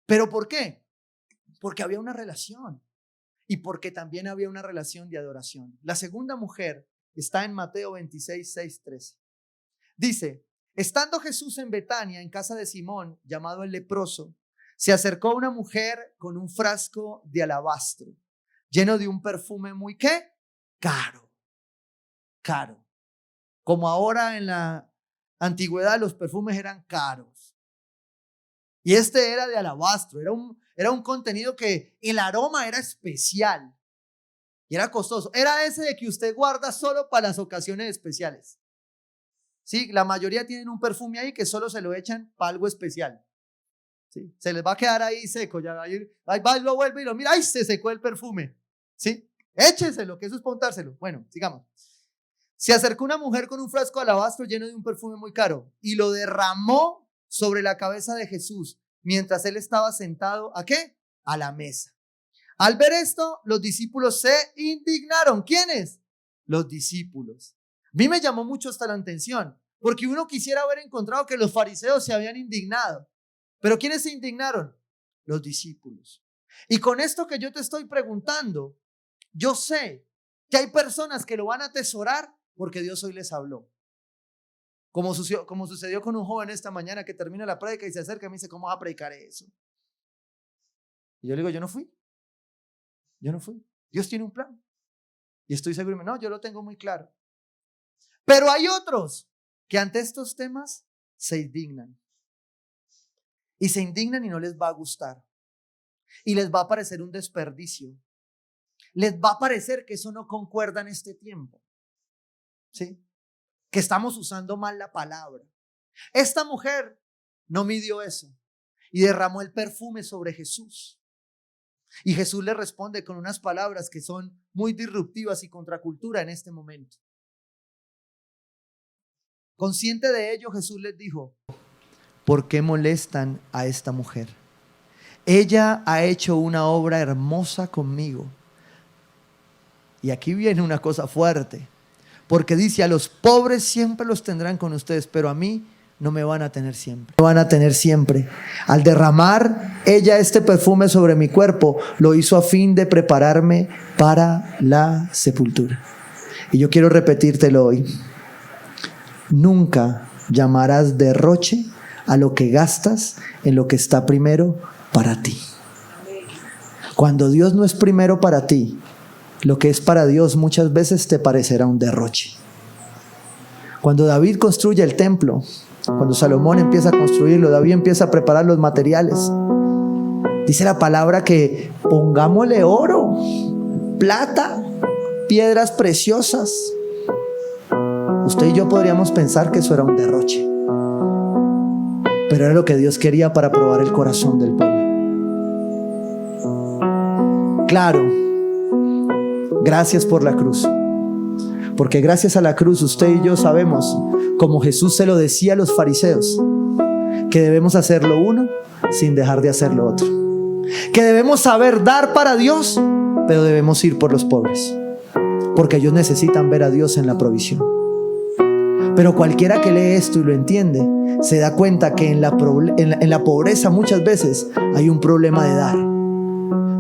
Speaker 2: ¿Pero por qué? Porque había una relación. Y porque también había una relación de adoración. La segunda mujer está en Mateo 26, 6, 13. Dice, estando Jesús en Betania, en casa de Simón, llamado el leproso, se acercó una mujer con un frasco de alabastro, lleno de un perfume muy, ¿qué? Caro. Como ahora en la antigüedad los perfumes eran caros. Y este era de alabastro, era un contenido que el aroma era especial y era costoso. Era ese de que usted guarda solo para las ocasiones especiales. Sí, la mayoría tienen un perfume ahí que solo se lo echan para algo especial. ¿Sí? Se les va a quedar ahí seco, ya ahí va y lo vuelve y lo mira, ¡ay! Se secó el perfume. ¿Sí? Échenselo, que eso es pontárselo. Bueno, sigamos. Se acercó una mujer con un frasco de alabastro lleno de un perfume muy caro y lo derramó sobre la cabeza de Jesús mientras él estaba sentado, ¿a qué? A la mesa. Al ver esto, los discípulos se indignaron. ¿Quiénes? Los discípulos. A mí me llamó mucho hasta la atención, porque uno quisiera haber encontrado que los fariseos se habían indignado. ¿Pero quiénes se indignaron? Los discípulos. Y con esto que yo te estoy preguntando, yo sé que hay personas que lo van a atesorar porque Dios hoy les habló. Como sucedió con un joven esta mañana que termina la prédica y se acerca y me dice, ¿cómo vas a predicar eso? Y yo le digo, yo no fui. Dios tiene un plan. Y estoy seguro, no, yo lo tengo muy claro. Pero hay otros que ante estos temas se indignan. Y se indignan y no les va a gustar. Y les va a parecer un desperdicio. Les va a parecer que eso no concuerda en este tiempo. ¿Sí? Que estamos usando mal la palabra. Esta mujer no midió eso y derramó el perfume sobre Jesús. Y Jesús le responde con unas palabras que son muy disruptivas y contracultura en este momento. Consciente de ello, Jesús les dijo, ¿por qué molestan a esta mujer? Ella ha hecho una obra hermosa conmigo. Y aquí viene una cosa fuerte, porque dice: a los pobres siempre los tendrán con ustedes, pero a mí no me van a tener siempre. Me van a tener siempre. Al derramar ella este perfume sobre mi cuerpo, lo hizo a fin de prepararme para la sepultura. Y yo quiero repetírtelo hoy. Nunca llamarás derroche a lo que gastas en lo que está primero para ti. Cuando Dios no es primero para ti, lo que es para Dios muchas veces te parecerá un derroche. Cuando David construye el templo, cuando Salomón empieza a construirlo, David empieza a preparar los materiales. Dice la palabra que pongámosle oro, plata, piedras preciosas. Usted y yo podríamos pensar que eso era un derroche, pero era lo que Dios quería para probar el corazón del pueblo. Claro, gracias por la cruz, porque gracias a la cruz usted y yo sabemos, como Jesús se lo decía a los fariseos, que debemos hacer lo uno sin dejar de hacer lo otro, que debemos saber dar para Dios, pero debemos ir por los pobres, porque ellos necesitan ver a Dios en la provisión. Pero cualquiera que lee esto y lo entiende, se da cuenta que en la pobreza muchas veces hay un problema de dar.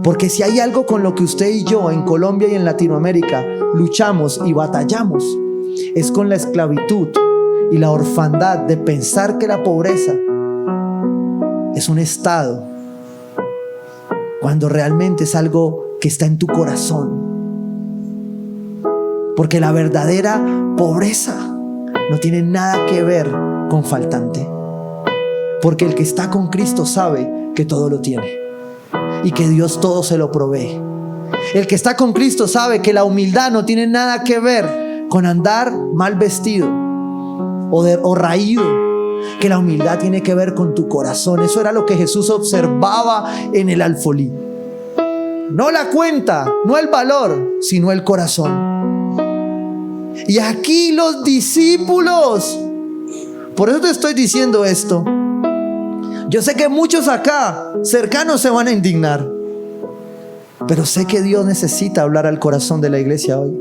Speaker 2: Porque si hay algo con lo que usted y yo en Colombia y en Latinoamérica luchamos y batallamos, es con la esclavitud y la orfandad de pensar que la pobreza es un estado, cuando realmente es algo que está en tu corazón. Porque la verdadera pobreza no tiene nada que ver con faltante, porque el que está con Cristo sabe que todo lo tiene y que Dios todo se lo provee. El que está con Cristo sabe que la humildad no tiene nada que ver con andar mal vestido o raído, que la humildad tiene que ver con tu corazón. Eso era lo que Jesús observaba en el alfolí. No la cuenta, no el valor, sino el corazón. Y aquí los discípulos, por eso te estoy diciendo esto. Yo sé que muchos acá cercanos se van a indignar, pero sé que Dios necesita hablar al corazón de la iglesia hoy.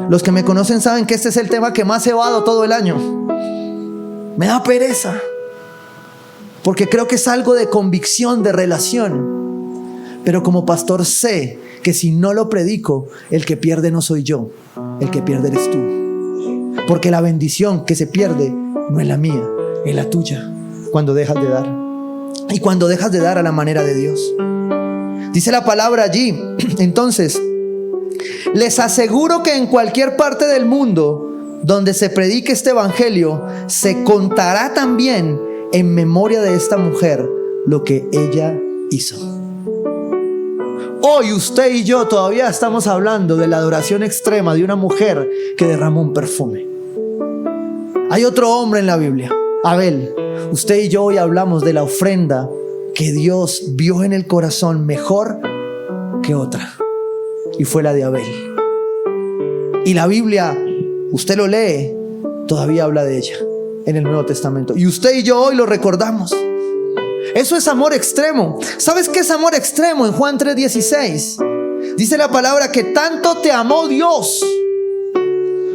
Speaker 2: Los que me conocen saben que este es el tema que más he evado todo el año. Me da pereza, porque creo que es algo de convicción, de relación. Pero como pastor sé que si no lo predico, el que pierde no soy yo, el que pierde eres tú. Porque la bendición que se pierde no es la mía, es la tuya, cuando dejas de dar. Y cuando dejas de dar a la manera de Dios. Dice la palabra allí, entonces, les aseguro que en cualquier parte del mundo donde se predique este evangelio, se contará también en memoria de esta mujer lo que ella hizo. Hoy usted y yo todavía estamos hablando de la adoración extrema de una mujer que derramó un perfume. Hay otro hombre en la Biblia, Abel. Usted y yo hoy hablamos de la ofrenda que Dios vio en el corazón mejor que otra, y fue la de Abel. Y la Biblia, usted lo lee, todavía habla de ella en el Nuevo Testamento, y usted y yo hoy lo recordamos. Eso es amor extremo. ¿Sabes qué es amor extremo? En Juan 3:16 dice la palabra que tanto te amó Dios,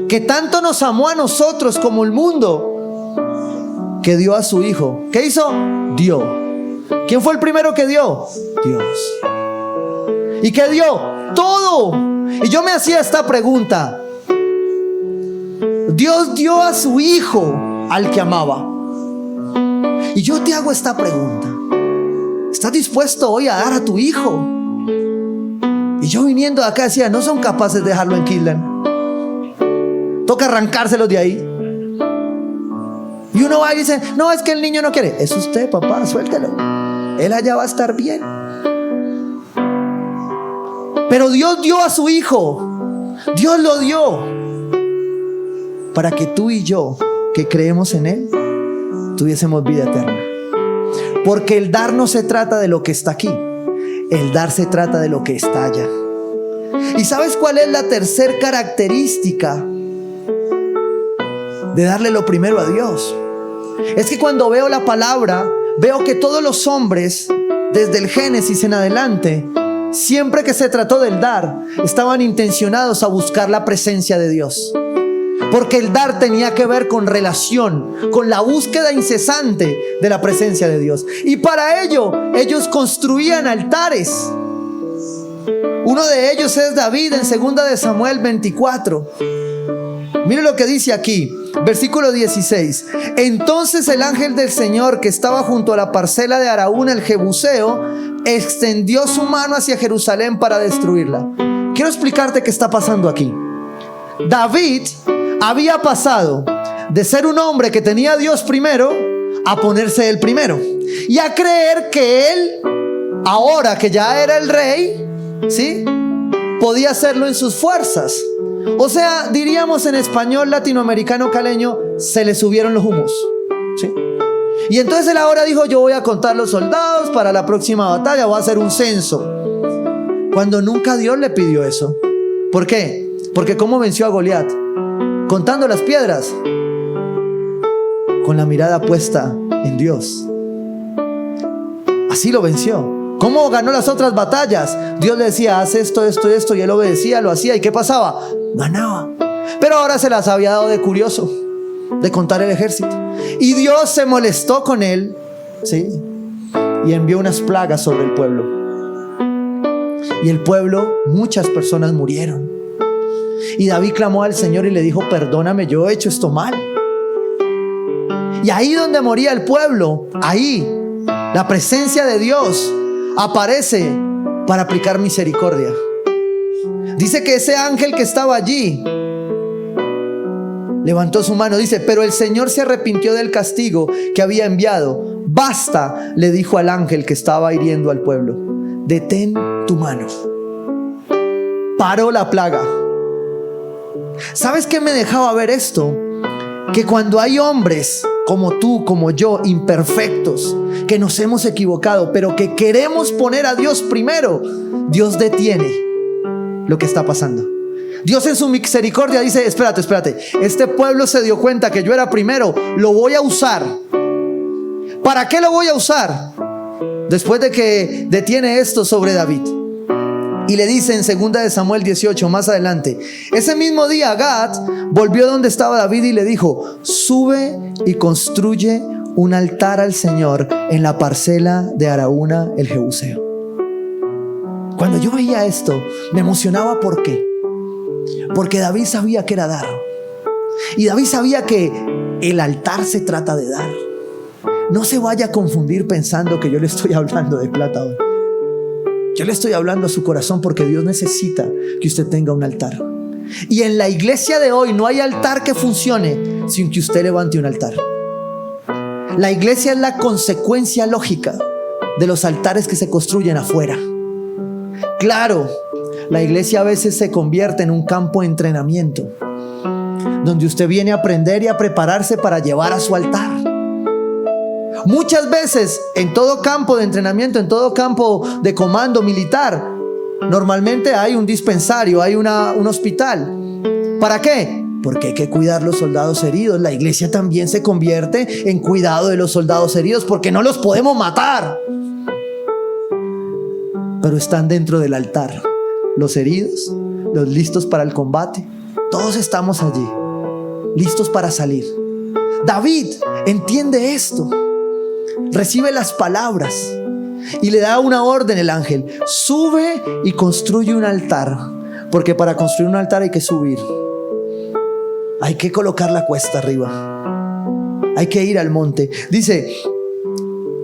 Speaker 2: que tanto nos amó a nosotros como el mundo, que dio a su hijo. ¿Qué hizo? Dio. ¿Quién fue el primero que dio? Dios. ¿Y qué dio? Todo. Y yo me hacía esta pregunta: Dios dio a su hijo al que amaba. Y yo te hago esta pregunta: ¿estás dispuesto hoy a dar a tu hijo? Y yo viniendo de acá decía: no son capaces de dejarlo en Kidland, toca arrancárselos de ahí. Y uno va y dice: no, es que el niño no quiere. Es usted, papá, suéltelo, él allá va a estar bien. Pero Dios dio a su hijo, Dios lo dio para que tú y yo, que creemos en él, tuviésemos vida eterna. Porque el dar no se trata de lo que está aquí, el dar se trata de lo que está allá. ¿Y sabes cuál es la tercera característica de darle lo primero a Dios? es que cuando veo la palabra, veo que todos los hombres, desde el Génesis en adelante, siempre que se trató del dar, estaban intencionados a buscar la presencia de Dios. Porque el dar tenía que ver con relación, con la búsqueda incesante de la presencia de Dios. Y para ello, ellos construían altares. Uno de ellos es David en 2 de Samuel 24. Mire lo que dice aquí, versículo 16. Entonces el ángel del Señor que estaba junto a la parcela de Araúna el Jebuseo extendió su mano hacia Jerusalén para destruirla. Quiero explicarte qué está pasando aquí. David había pasado de ser un hombre que tenía a Dios primero a ponerse él primero y a creer que él, ahora que ya era el rey, ¿sí?, podía hacerlo en sus fuerzas. O sea, diríamos en español latinoamericano caleño, se le subieron los humos, ¿sí? Y entonces él ahora dijo: yo voy a contar los soldados para la próxima batalla, voy a hacer un censo. Cuando nunca Dios le pidió eso. ¿Por qué? Porque ¿cómo venció a Goliat? Contando las piedras, con la mirada puesta en Dios. Así lo venció. ¿Cómo ganó las otras batallas? Dios le decía: haz esto, esto, esto, y él obedecía, lo hacía. ¿Y qué pasaba? Ganaba. Pero ahora se las había dado de curioso, de contar el ejército. Y Dios se molestó con él, ¿sí?, y envió unas plagas sobre el pueblo. Y el pueblo, muchas personas murieron. Y David clamó al Señor y le dijo: perdóname, yo he hecho esto mal. Y ahí donde moría el pueblo, ahí la presencia de Dios aparece para aplicar misericordia. Dice que ese ángel que estaba allí levantó su mano. Dice: pero el Señor se arrepintió del castigo que había enviado. Basta, le dijo al ángel que estaba hiriendo al pueblo. Detén tu mano. Paró la plaga. ¿Sabes qué me dejaba ver esto? Que cuando hay hombres como tú, como yo, imperfectos, que nos hemos equivocado, pero que queremos poner a Dios primero, Dios detiene lo que está pasando. Dios en su misericordia dice: espérate, este pueblo se dio cuenta que yo era primero, lo voy a usar. ¿Para qué lo voy a usar? Después de que detiene esto sobre David. Y le dice en 2 de Samuel 18, más adelante: ese mismo día Gad volvió donde estaba David y le dijo: sube y construye un altar al Señor en la parcela de Araúna el Jebuseo. Cuando yo veía esto, me emocionaba. ¿Por qué? Porque David sabía que era dar. Y David sabía que el altar se trata de dar. No se vaya a confundir pensando que yo le estoy hablando de plata hoy. Yo le estoy hablando a su corazón, porque Dios necesita que usted tenga un altar. Y en la iglesia de hoy no hay altar que funcione sin que usted levante un altar. La iglesia es la consecuencia lógica de los altares que se construyen afuera. Claro, la iglesia a veces se convierte en un campo de entrenamiento, donde usted viene a aprender y a prepararse para llevar a su altar. Muchas veces en todo campo de entrenamiento, en todo campo de comando militar, normalmente hay un dispensario, hay un hospital. ¿Para qué? Porque hay que cuidar los soldados heridos. La iglesia también se convierte en cuidado de los soldados heridos, porque no los podemos matar, pero están dentro del altar. Los heridos, los listos para el combate, todos estamos allí, listos para salir. David entiende esto. Recibe las palabras y le da una orden el ángel: sube y construye un altar. Porque para construir un altar hay que subir, hay que colocar la cuesta arriba, hay que ir al monte. Dice: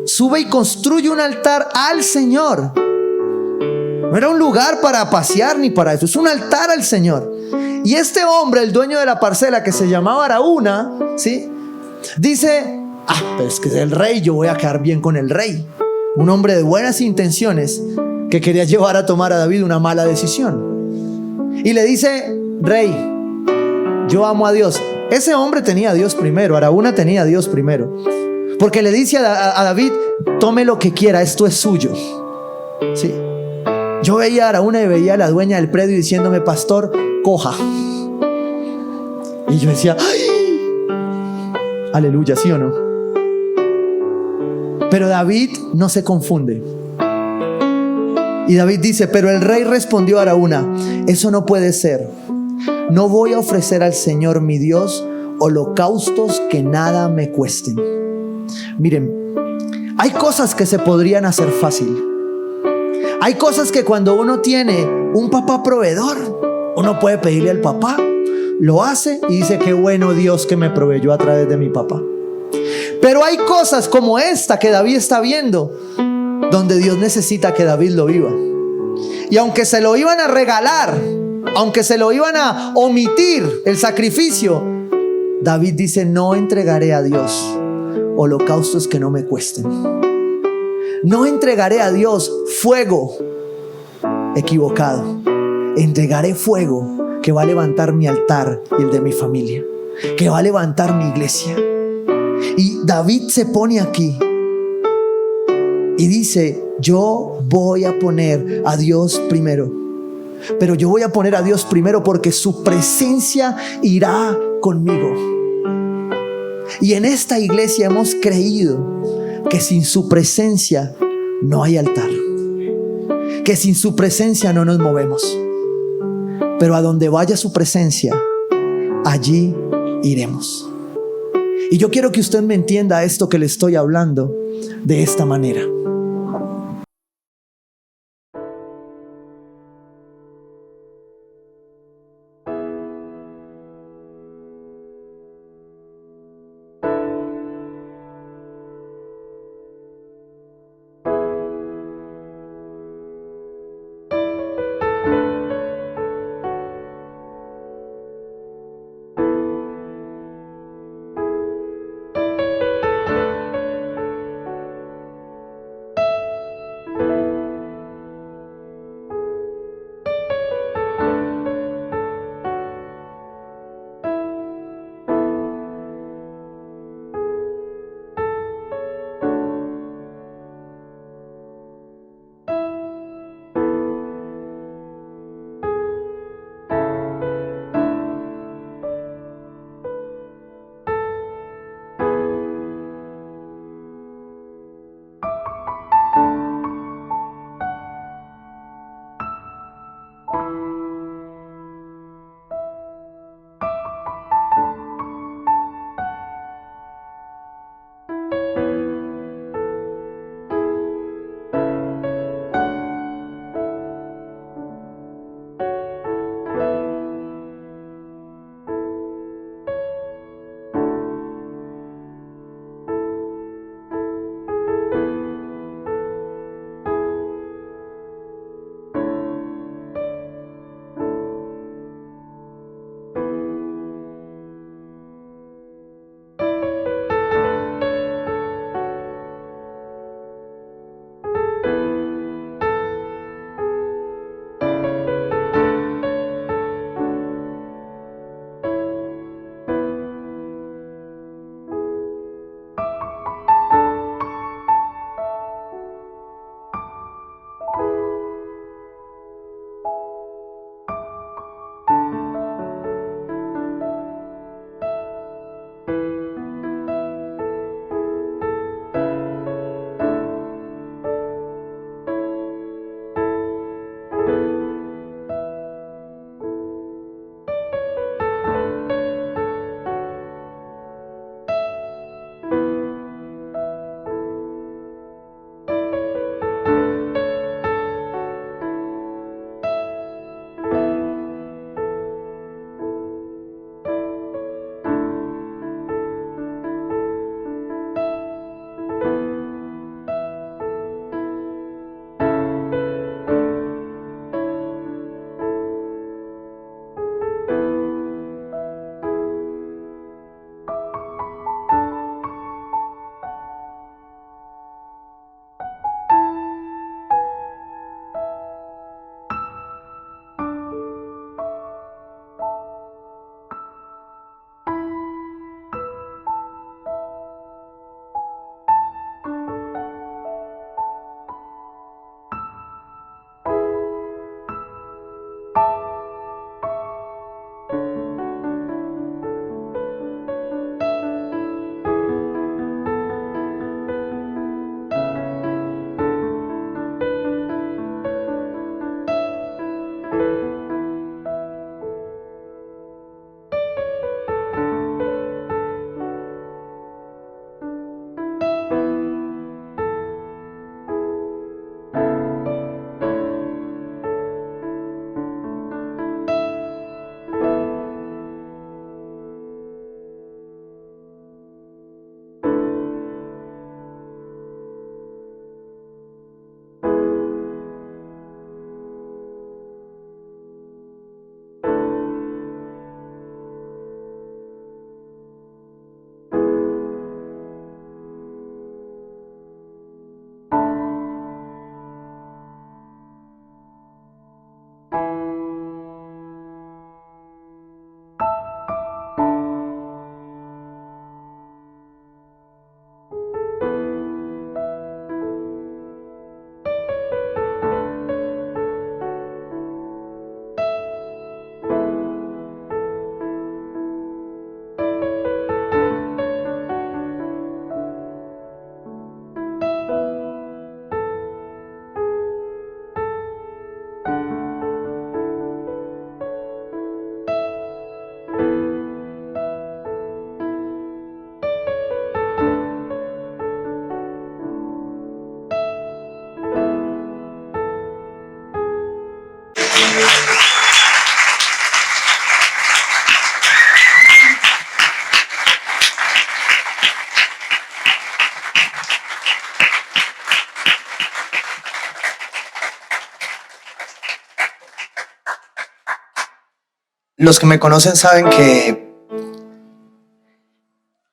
Speaker 2: sube y construye un altar al Señor. No era un lugar para pasear ni para eso, es un altar al Señor. Y este hombre, el dueño de la parcela, que se llamaba Araúna, ¿sí?, dice: pero es que es el rey, yo voy a quedar bien con el rey. Un hombre de buenas intenciones que quería llevar a tomar a David una mala decisión. Y le dice: rey, yo amo a Dios. Ese hombre tenía a Dios primero, Araúna tenía a Dios primero. Porque le dice a David: tome lo que quiera, esto es suyo. ¿Sí? Yo veía a Araúna y veía a la dueña del predio diciéndome: pastor, coja. Y yo decía: ¡ay! Aleluya, ¿sí o no? Pero David no se confunde. Y David dice: pero el rey respondió a Araúna: eso no puede ser. No voy a ofrecer al Señor mi Dios holocaustos que nada me cuesten. Miren, hay cosas que se podrían hacer fácil. Hay cosas que cuando uno tiene un papá proveedor, uno puede pedirle al papá, lo hace y dice: qué bueno Dios que me proveyó a través de mi papá. Pero hay cosas como esta que David está viendo, donde Dios necesita que David lo viva. Y aunque se lo iban a regalar, aunque se lo iban a omitir el sacrificio, David dice: no entregaré a Dios holocaustos que no me cuesten. No entregaré a Dios fuego equivocado. Entregaré fuego que va a levantar mi altar y el de mi familia, que va a levantar mi iglesia. Y David se pone aquí y dice: yo voy a poner a Dios primero. Pero yo voy a poner a Dios primero porque su presencia irá conmigo. Y en esta iglesia hemos creído que sin su presencia no hay altar, que sin su presencia no nos movemos. Pero a donde vaya su presencia, allí iremos. Y yo quiero que usted me entienda esto que le estoy hablando de esta manera. Los que me conocen saben que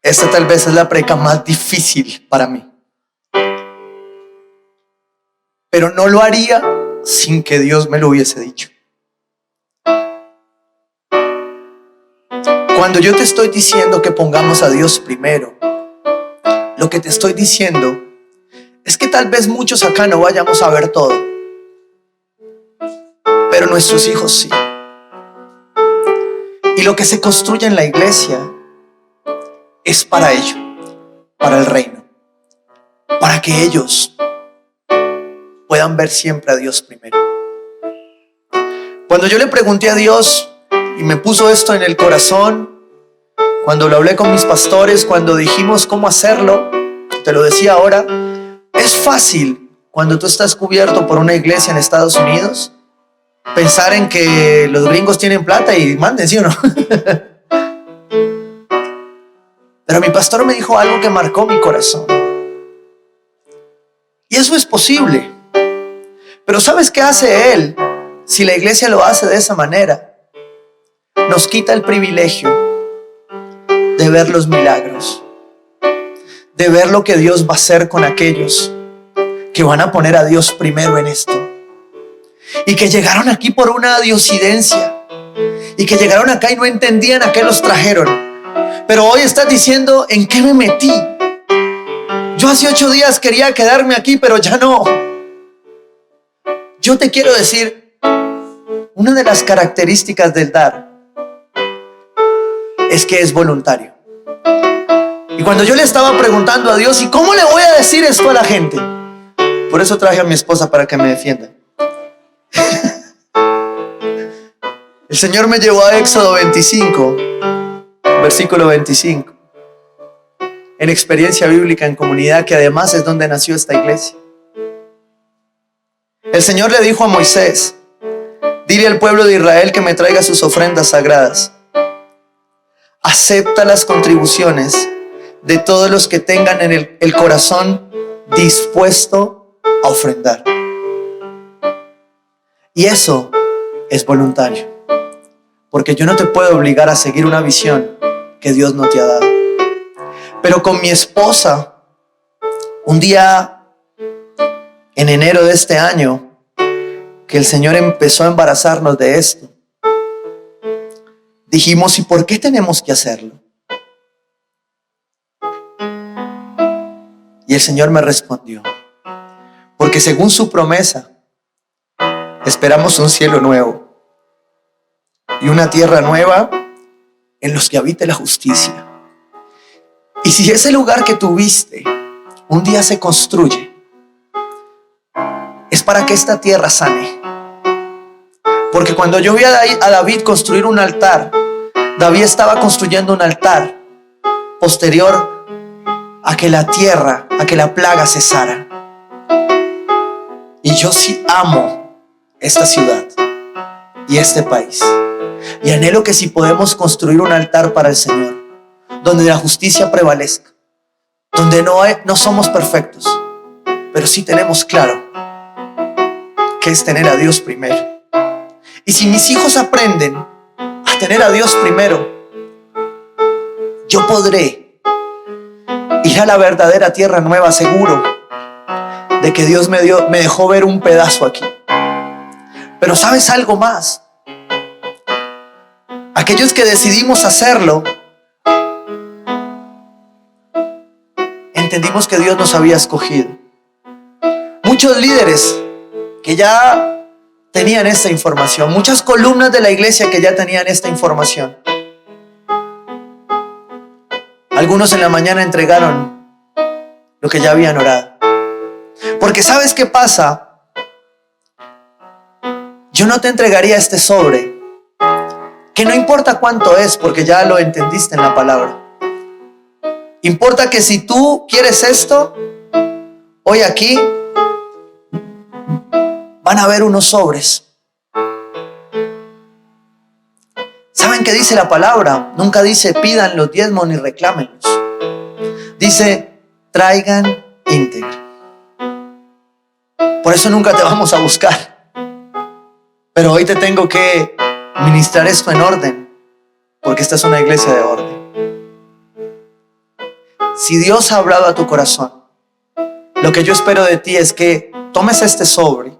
Speaker 2: esta tal vez es la prédica más difícil para mí. Pero no lo haría sin que Dios me lo hubiese dicho. Cuando yo te estoy diciendo que pongamos a Dios primero, lo que te estoy diciendo es que tal vez muchos acá no vayamos a ver todo, pero nuestros hijos sí. Y lo que se construye en la iglesia es para ello, para el reino, para que ellos puedan ver siempre a Dios primero. Cuando yo le pregunté a Dios y me puso esto en el corazón, cuando lo hablé con mis pastores, cuando dijimos cómo hacerlo, te lo decía ahora, es fácil cuando tú estás cubierto por una iglesia en Estados Unidos pensar en que los gringos tienen plata y manden, ¿sí o no? Pero mi pastor me dijo algo que marcó mi corazón. Y eso es posible. Pero ¿sabes qué hace él? Si la iglesia lo hace de esa manera, nos quita el privilegio de ver los milagros, de ver lo que Dios va a hacer con aquellos que van a poner a Dios primero en esto. Y que llegaron aquí por una diosidencia. Y que llegaron acá y no entendían a qué los trajeron. Pero hoy estás diciendo, ¿en qué me metí? Yo hace 8 días quería quedarme aquí, pero ya no. Yo te quiero decir, una de las características del dar es que es voluntario. Y cuando yo le estaba preguntando a Dios, ¿y cómo le voy a decir esto a la gente? Por eso traje a mi esposa para que me defienda. El Señor me llevó a Éxodo 25, versículo 25, en experiencia bíblica en comunidad, que además es donde nació esta iglesia. El Señor le dijo a Moisés: dile al pueblo de Israel que me traiga sus ofrendas sagradas. Acepta las contribuciones de todos los que tengan en el corazón dispuesto a ofrendar. Y eso es voluntario. Porque yo no te puedo obligar a seguir una visión que Dios no te ha dado. Pero con mi esposa, un día en enero de este año, que el Señor empezó a embarazarnos de esto, dijimos, ¿y por qué tenemos que hacerlo? Y el Señor me respondió, porque según su promesa, esperamos un cielo nuevo y una tierra nueva en los que habite la justicia. Y si ese lugar que tuviste un día se construye, es para que esta tierra sane. Porque cuando yo vi a David construir un altar, David estaba construyendo un altar posterior a que la tierra, a que la plaga cesara. Y yo sí amo esta ciudad y este país. Y anhelo que si podemos construir un altar para el Señor, donde la justicia prevalezca, donde no somos perfectos, pero sí tenemos claro que es tener a Dios primero. Y si mis hijos aprenden a tener a Dios primero, yo podré ir a la verdadera tierra nueva seguro de que Dios me dejó ver un pedazo aquí. Pero ¿sabes algo más? Aquellos que decidimos hacerlo, entendimos que Dios nos había escogido. Muchos líderes que ya tenían esta información, muchas columnas de la iglesia que ya tenían esta información. Algunos en la mañana entregaron lo que ya habían orado. Porque ¿sabes qué pasa? Yo no te entregaría este sobre, que no importa cuánto es, porque ya lo entendiste en la palabra. Importa que si tú quieres esto, hoy aquí van a haber unos sobres. ¿Saben qué dice la palabra? Nunca dice pidan los diezmos ni reclámenlos. Dice traigan íntegro. Por eso nunca te vamos a buscar. Pero hoy te tengo que ministrar esto en orden, porque esta es una iglesia de orden. Si Dios ha hablado a tu corazón, lo que yo espero de ti es que tomes este sobre,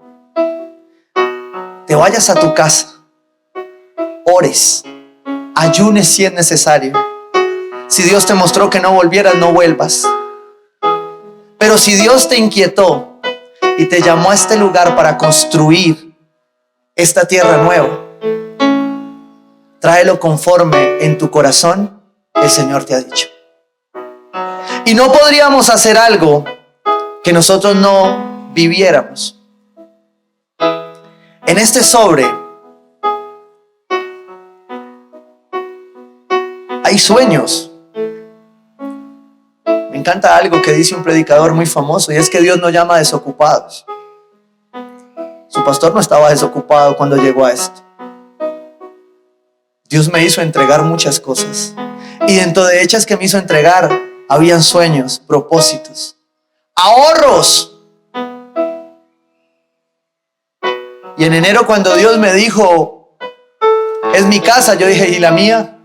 Speaker 2: te vayas a tu casa, ores, ayunes si es necesario. Si Dios te mostró que no volvieras, no vuelvas. Pero si Dios te inquietó y te llamó a este lugar para construir esta tierra nueva, tráelo conforme en tu corazón el Señor te ha dicho. Y no podríamos hacer algo que nosotros no viviéramos. En este sobre hay sueños. Me encanta algo que dice un predicador muy famoso, y es que Dios no llama a desocupados. Su pastor no estaba desocupado cuando llegó a esto. Dios me hizo entregar muchas cosas, y dentro de hechas que me hizo entregar habían sueños, propósitos, ahorros. Y en enero, cuando Dios me dijo, es mi casa, yo dije, ¿y la mía?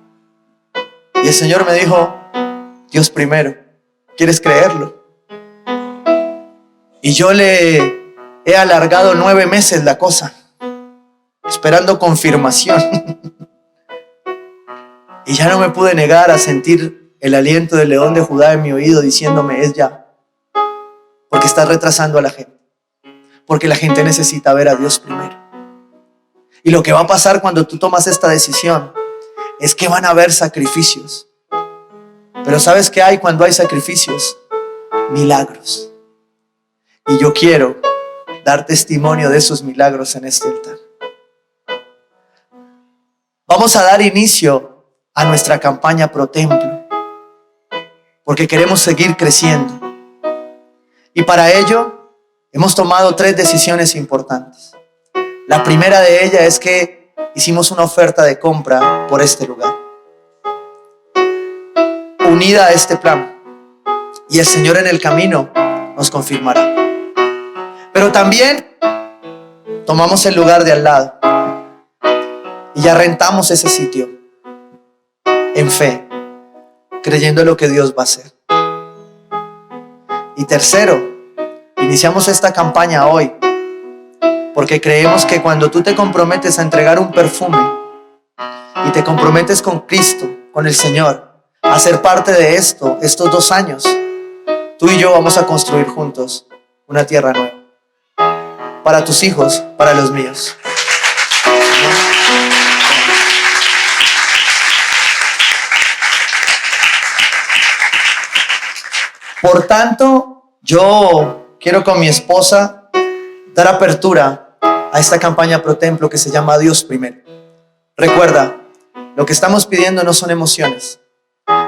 Speaker 2: Y el Señor me dijo, Dios primero. ¿Quieres creerlo? Y yo le he alargado 9 meses la cosa, esperando confirmación. Y ya no me pude negar a sentir el aliento del león de Judá en mi oído diciéndome, es ya. Porque estás retrasando a la gente. Porque la gente necesita ver a Dios primero. Y lo que va a pasar cuando tú tomas esta decisión es que van a haber sacrificios. Pero ¿sabes qué hay cuando hay sacrificios? Milagros. Y yo quiero dar testimonio de esos milagros en este altar. Vamos a dar inicio a nuestra campaña Pro Templo, porque queremos seguir creciendo. Y para ello hemos tomado 3 decisiones importantes. La primera de ellas es que hicimos una oferta de compra por este lugar, unida a este plan, y el Señor en el camino nos confirmará. Pero también tomamos el lugar de al lado y ya rentamos ese sitio en fe, creyendo en lo que Dios va a hacer. Y tercero, iniciamos esta campaña hoy porque creemos que cuando tú te comprometes a entregar un perfume y te comprometes con Cristo, con el Señor, a ser parte de estos 2 años, tú y yo vamos a construir juntos una tierra nueva. Para tus hijos, para los míos. Por tanto, yo quiero con mi esposa dar apertura a esta campaña Pro Templo que se llama Dios Primero. Recuerda, lo que estamos pidiendo no son emociones.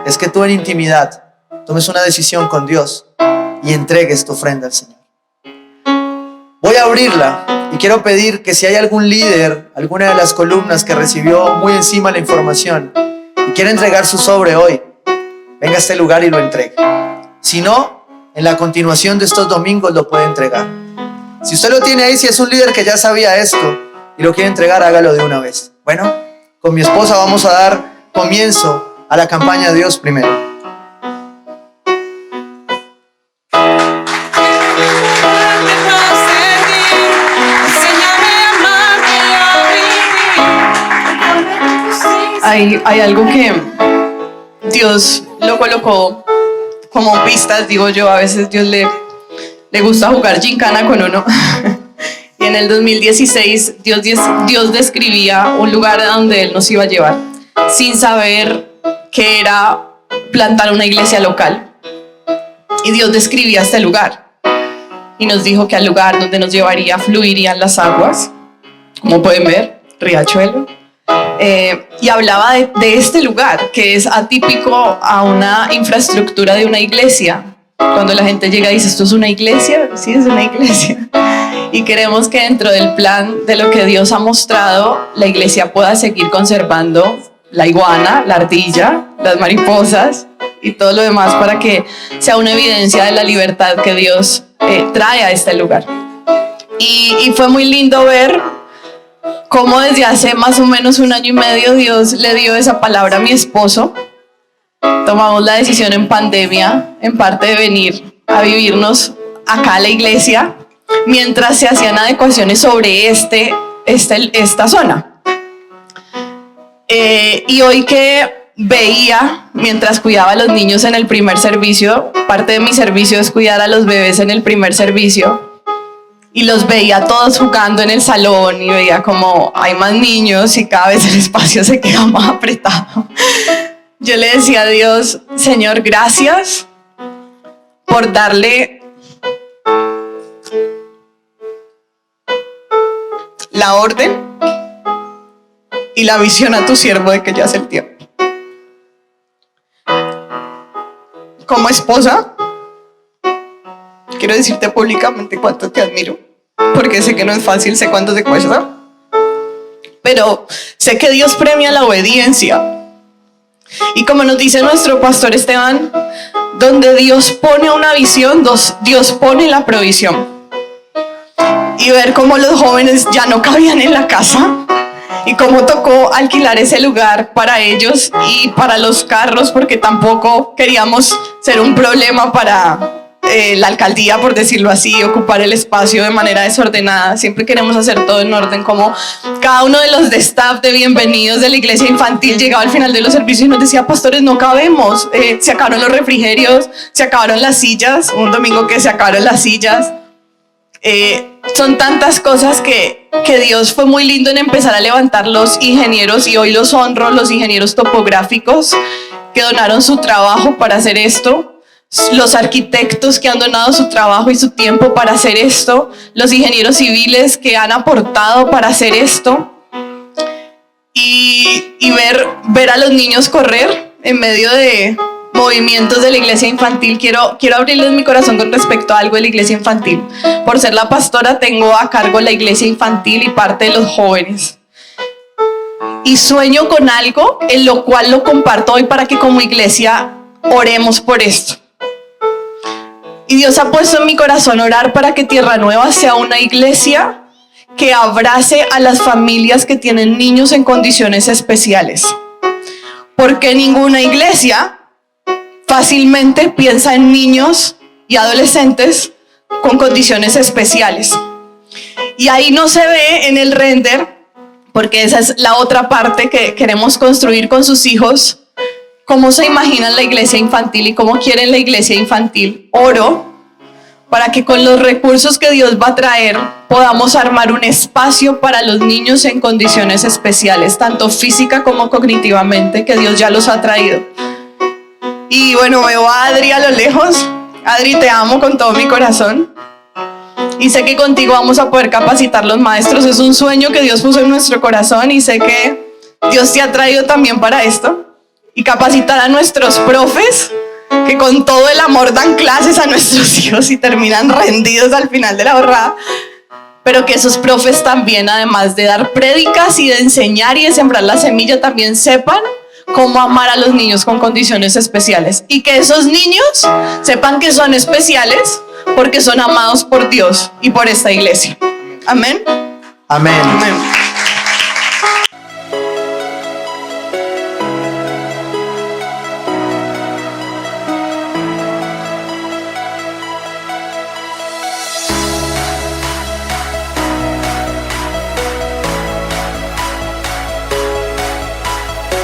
Speaker 2: Es que tú en intimidad tomes una decisión con Dios y entregues tu ofrenda al Señor. Voy a abrirla y quiero pedir que si hay algún líder, alguna de las columnas que recibió muy encima la información y quiere entregar su sobre hoy, venga a este lugar y lo entregue. Si no, en la continuación de estos domingos lo puede entregar. Si usted lo tiene ahí, si es un líder que ya sabía esto y lo quiere entregar, hágalo de una vez. Bueno, con mi esposa vamos a dar comienzo a la campaña Dios Primero.
Speaker 3: Hay algo que Dios lo colocó como pistas, digo yo. A veces Dios le gusta jugar gincana con uno. Y en el 2016 Dios describía un lugar a donde Él nos iba a llevar, sin saber que era plantar una iglesia local. Y Dios describía este lugar y nos dijo que al lugar donde nos llevaría fluirían las aguas, como pueden ver, riachuelo. Y hablaba de este lugar que es atípico a una infraestructura de una iglesia. Cuando la gente llega y dice, ¿esto es una iglesia? Sí, es una iglesia. Y queremos que dentro del plan de lo que Dios ha mostrado, la iglesia pueda seguir conservando la iguana, la ardilla, las mariposas y todo lo demás, para que sea una evidencia de la libertad que Dios trae a este lugar. Y fue muy lindo ver cómo desde hace más o menos 1 año y medio Dios le dio esa palabra a mi esposo. Tomamos la decisión en pandemia, en parte de venir a vivirnos acá a la iglesia, mientras se hacían adecuaciones sobre esta zona. Y hoy que veía, mientras cuidaba a los niños en el primer servicio, parte de mi servicio es cuidar a los bebés en el primer servicio, y los veía todos jugando en el salón y veía como hay más niños y cada vez el espacio se queda más apretado. Yo le decía a Dios, Señor, gracias por darle la orden y la visión a tu siervo de que ya es el tiempo. Como esposa, quiero decirte públicamente cuánto te admiro, porque sé que no es fácil, sé cuánto te cuesta, pero sé que Dios premia la obediencia. Y como nos dice nuestro pastor Esteban, donde Dios pone una visión, Dios pone la provisión. Y ver cómo los jóvenes ya no cabían en la casa y cómo tocó alquilar ese lugar para ellos y para los carros, porque tampoco queríamos ser un problema para la alcaldía, por decirlo así, ocupar el espacio de manera desordenada. Siempre queremos hacer todo en orden, como cada uno de los de staff de bienvenidos de la iglesia infantil llegaba al final de los servicios y nos decía, pastores, no cabemos, se acabaron los refrigerios, se acabaron las sillas, un domingo que se acabaron las sillas. Son tantas cosas que Dios fue muy lindo en empezar a levantar los ingenieros, y hoy los honro, los ingenieros topográficos que donaron su trabajo para hacer esto, los arquitectos que han donado su trabajo y su tiempo para hacer esto, los ingenieros civiles que han aportado para hacer esto, y ver a los niños correr en medio de movimientos de la iglesia infantil. Quiero abrirles mi corazón con respecto a algo de la iglesia infantil. Por ser la pastora, tengo a cargo la iglesia infantil y parte de los jóvenes. Y sueño con algo en lo cual lo comparto hoy para que como iglesia oremos por esto. Y Dios ha puesto en mi corazón orar para que Tierra Nueva sea una iglesia que abrace a las familias que tienen niños en condiciones especiales. Porque ninguna iglesia fácilmente piensa en niños y adolescentes con condiciones especiales. Y ahí no se ve en el render, porque esa es la otra parte que queremos construir con sus hijos, cómo se imaginan la iglesia infantil y cómo quieren la iglesia infantil. Oro para que con los recursos que Dios va a traer podamos armar un espacio para los niños en condiciones especiales, tanto física como cognitivamente, que Dios ya los ha traído. Y bueno, veo a Adri a lo lejos. Adri, te amo con todo mi corazón. Y sé que contigo vamos a poder capacitar los maestros. Es un sueño que Dios puso en nuestro corazón y sé que Dios te ha traído también para esto. Y capacitar a nuestros profes, que con todo el amor dan clases a nuestros hijos y terminan rendidos al final de la jornada. Pero que esos profes también, además de dar prédicas y de enseñar y de sembrar la semilla, también sepan cómo amar a los niños con condiciones especiales. Y que esos niños sepan que son especiales porque son amados por Dios y por esta iglesia. Amén.
Speaker 2: Amén.
Speaker 3: Amén.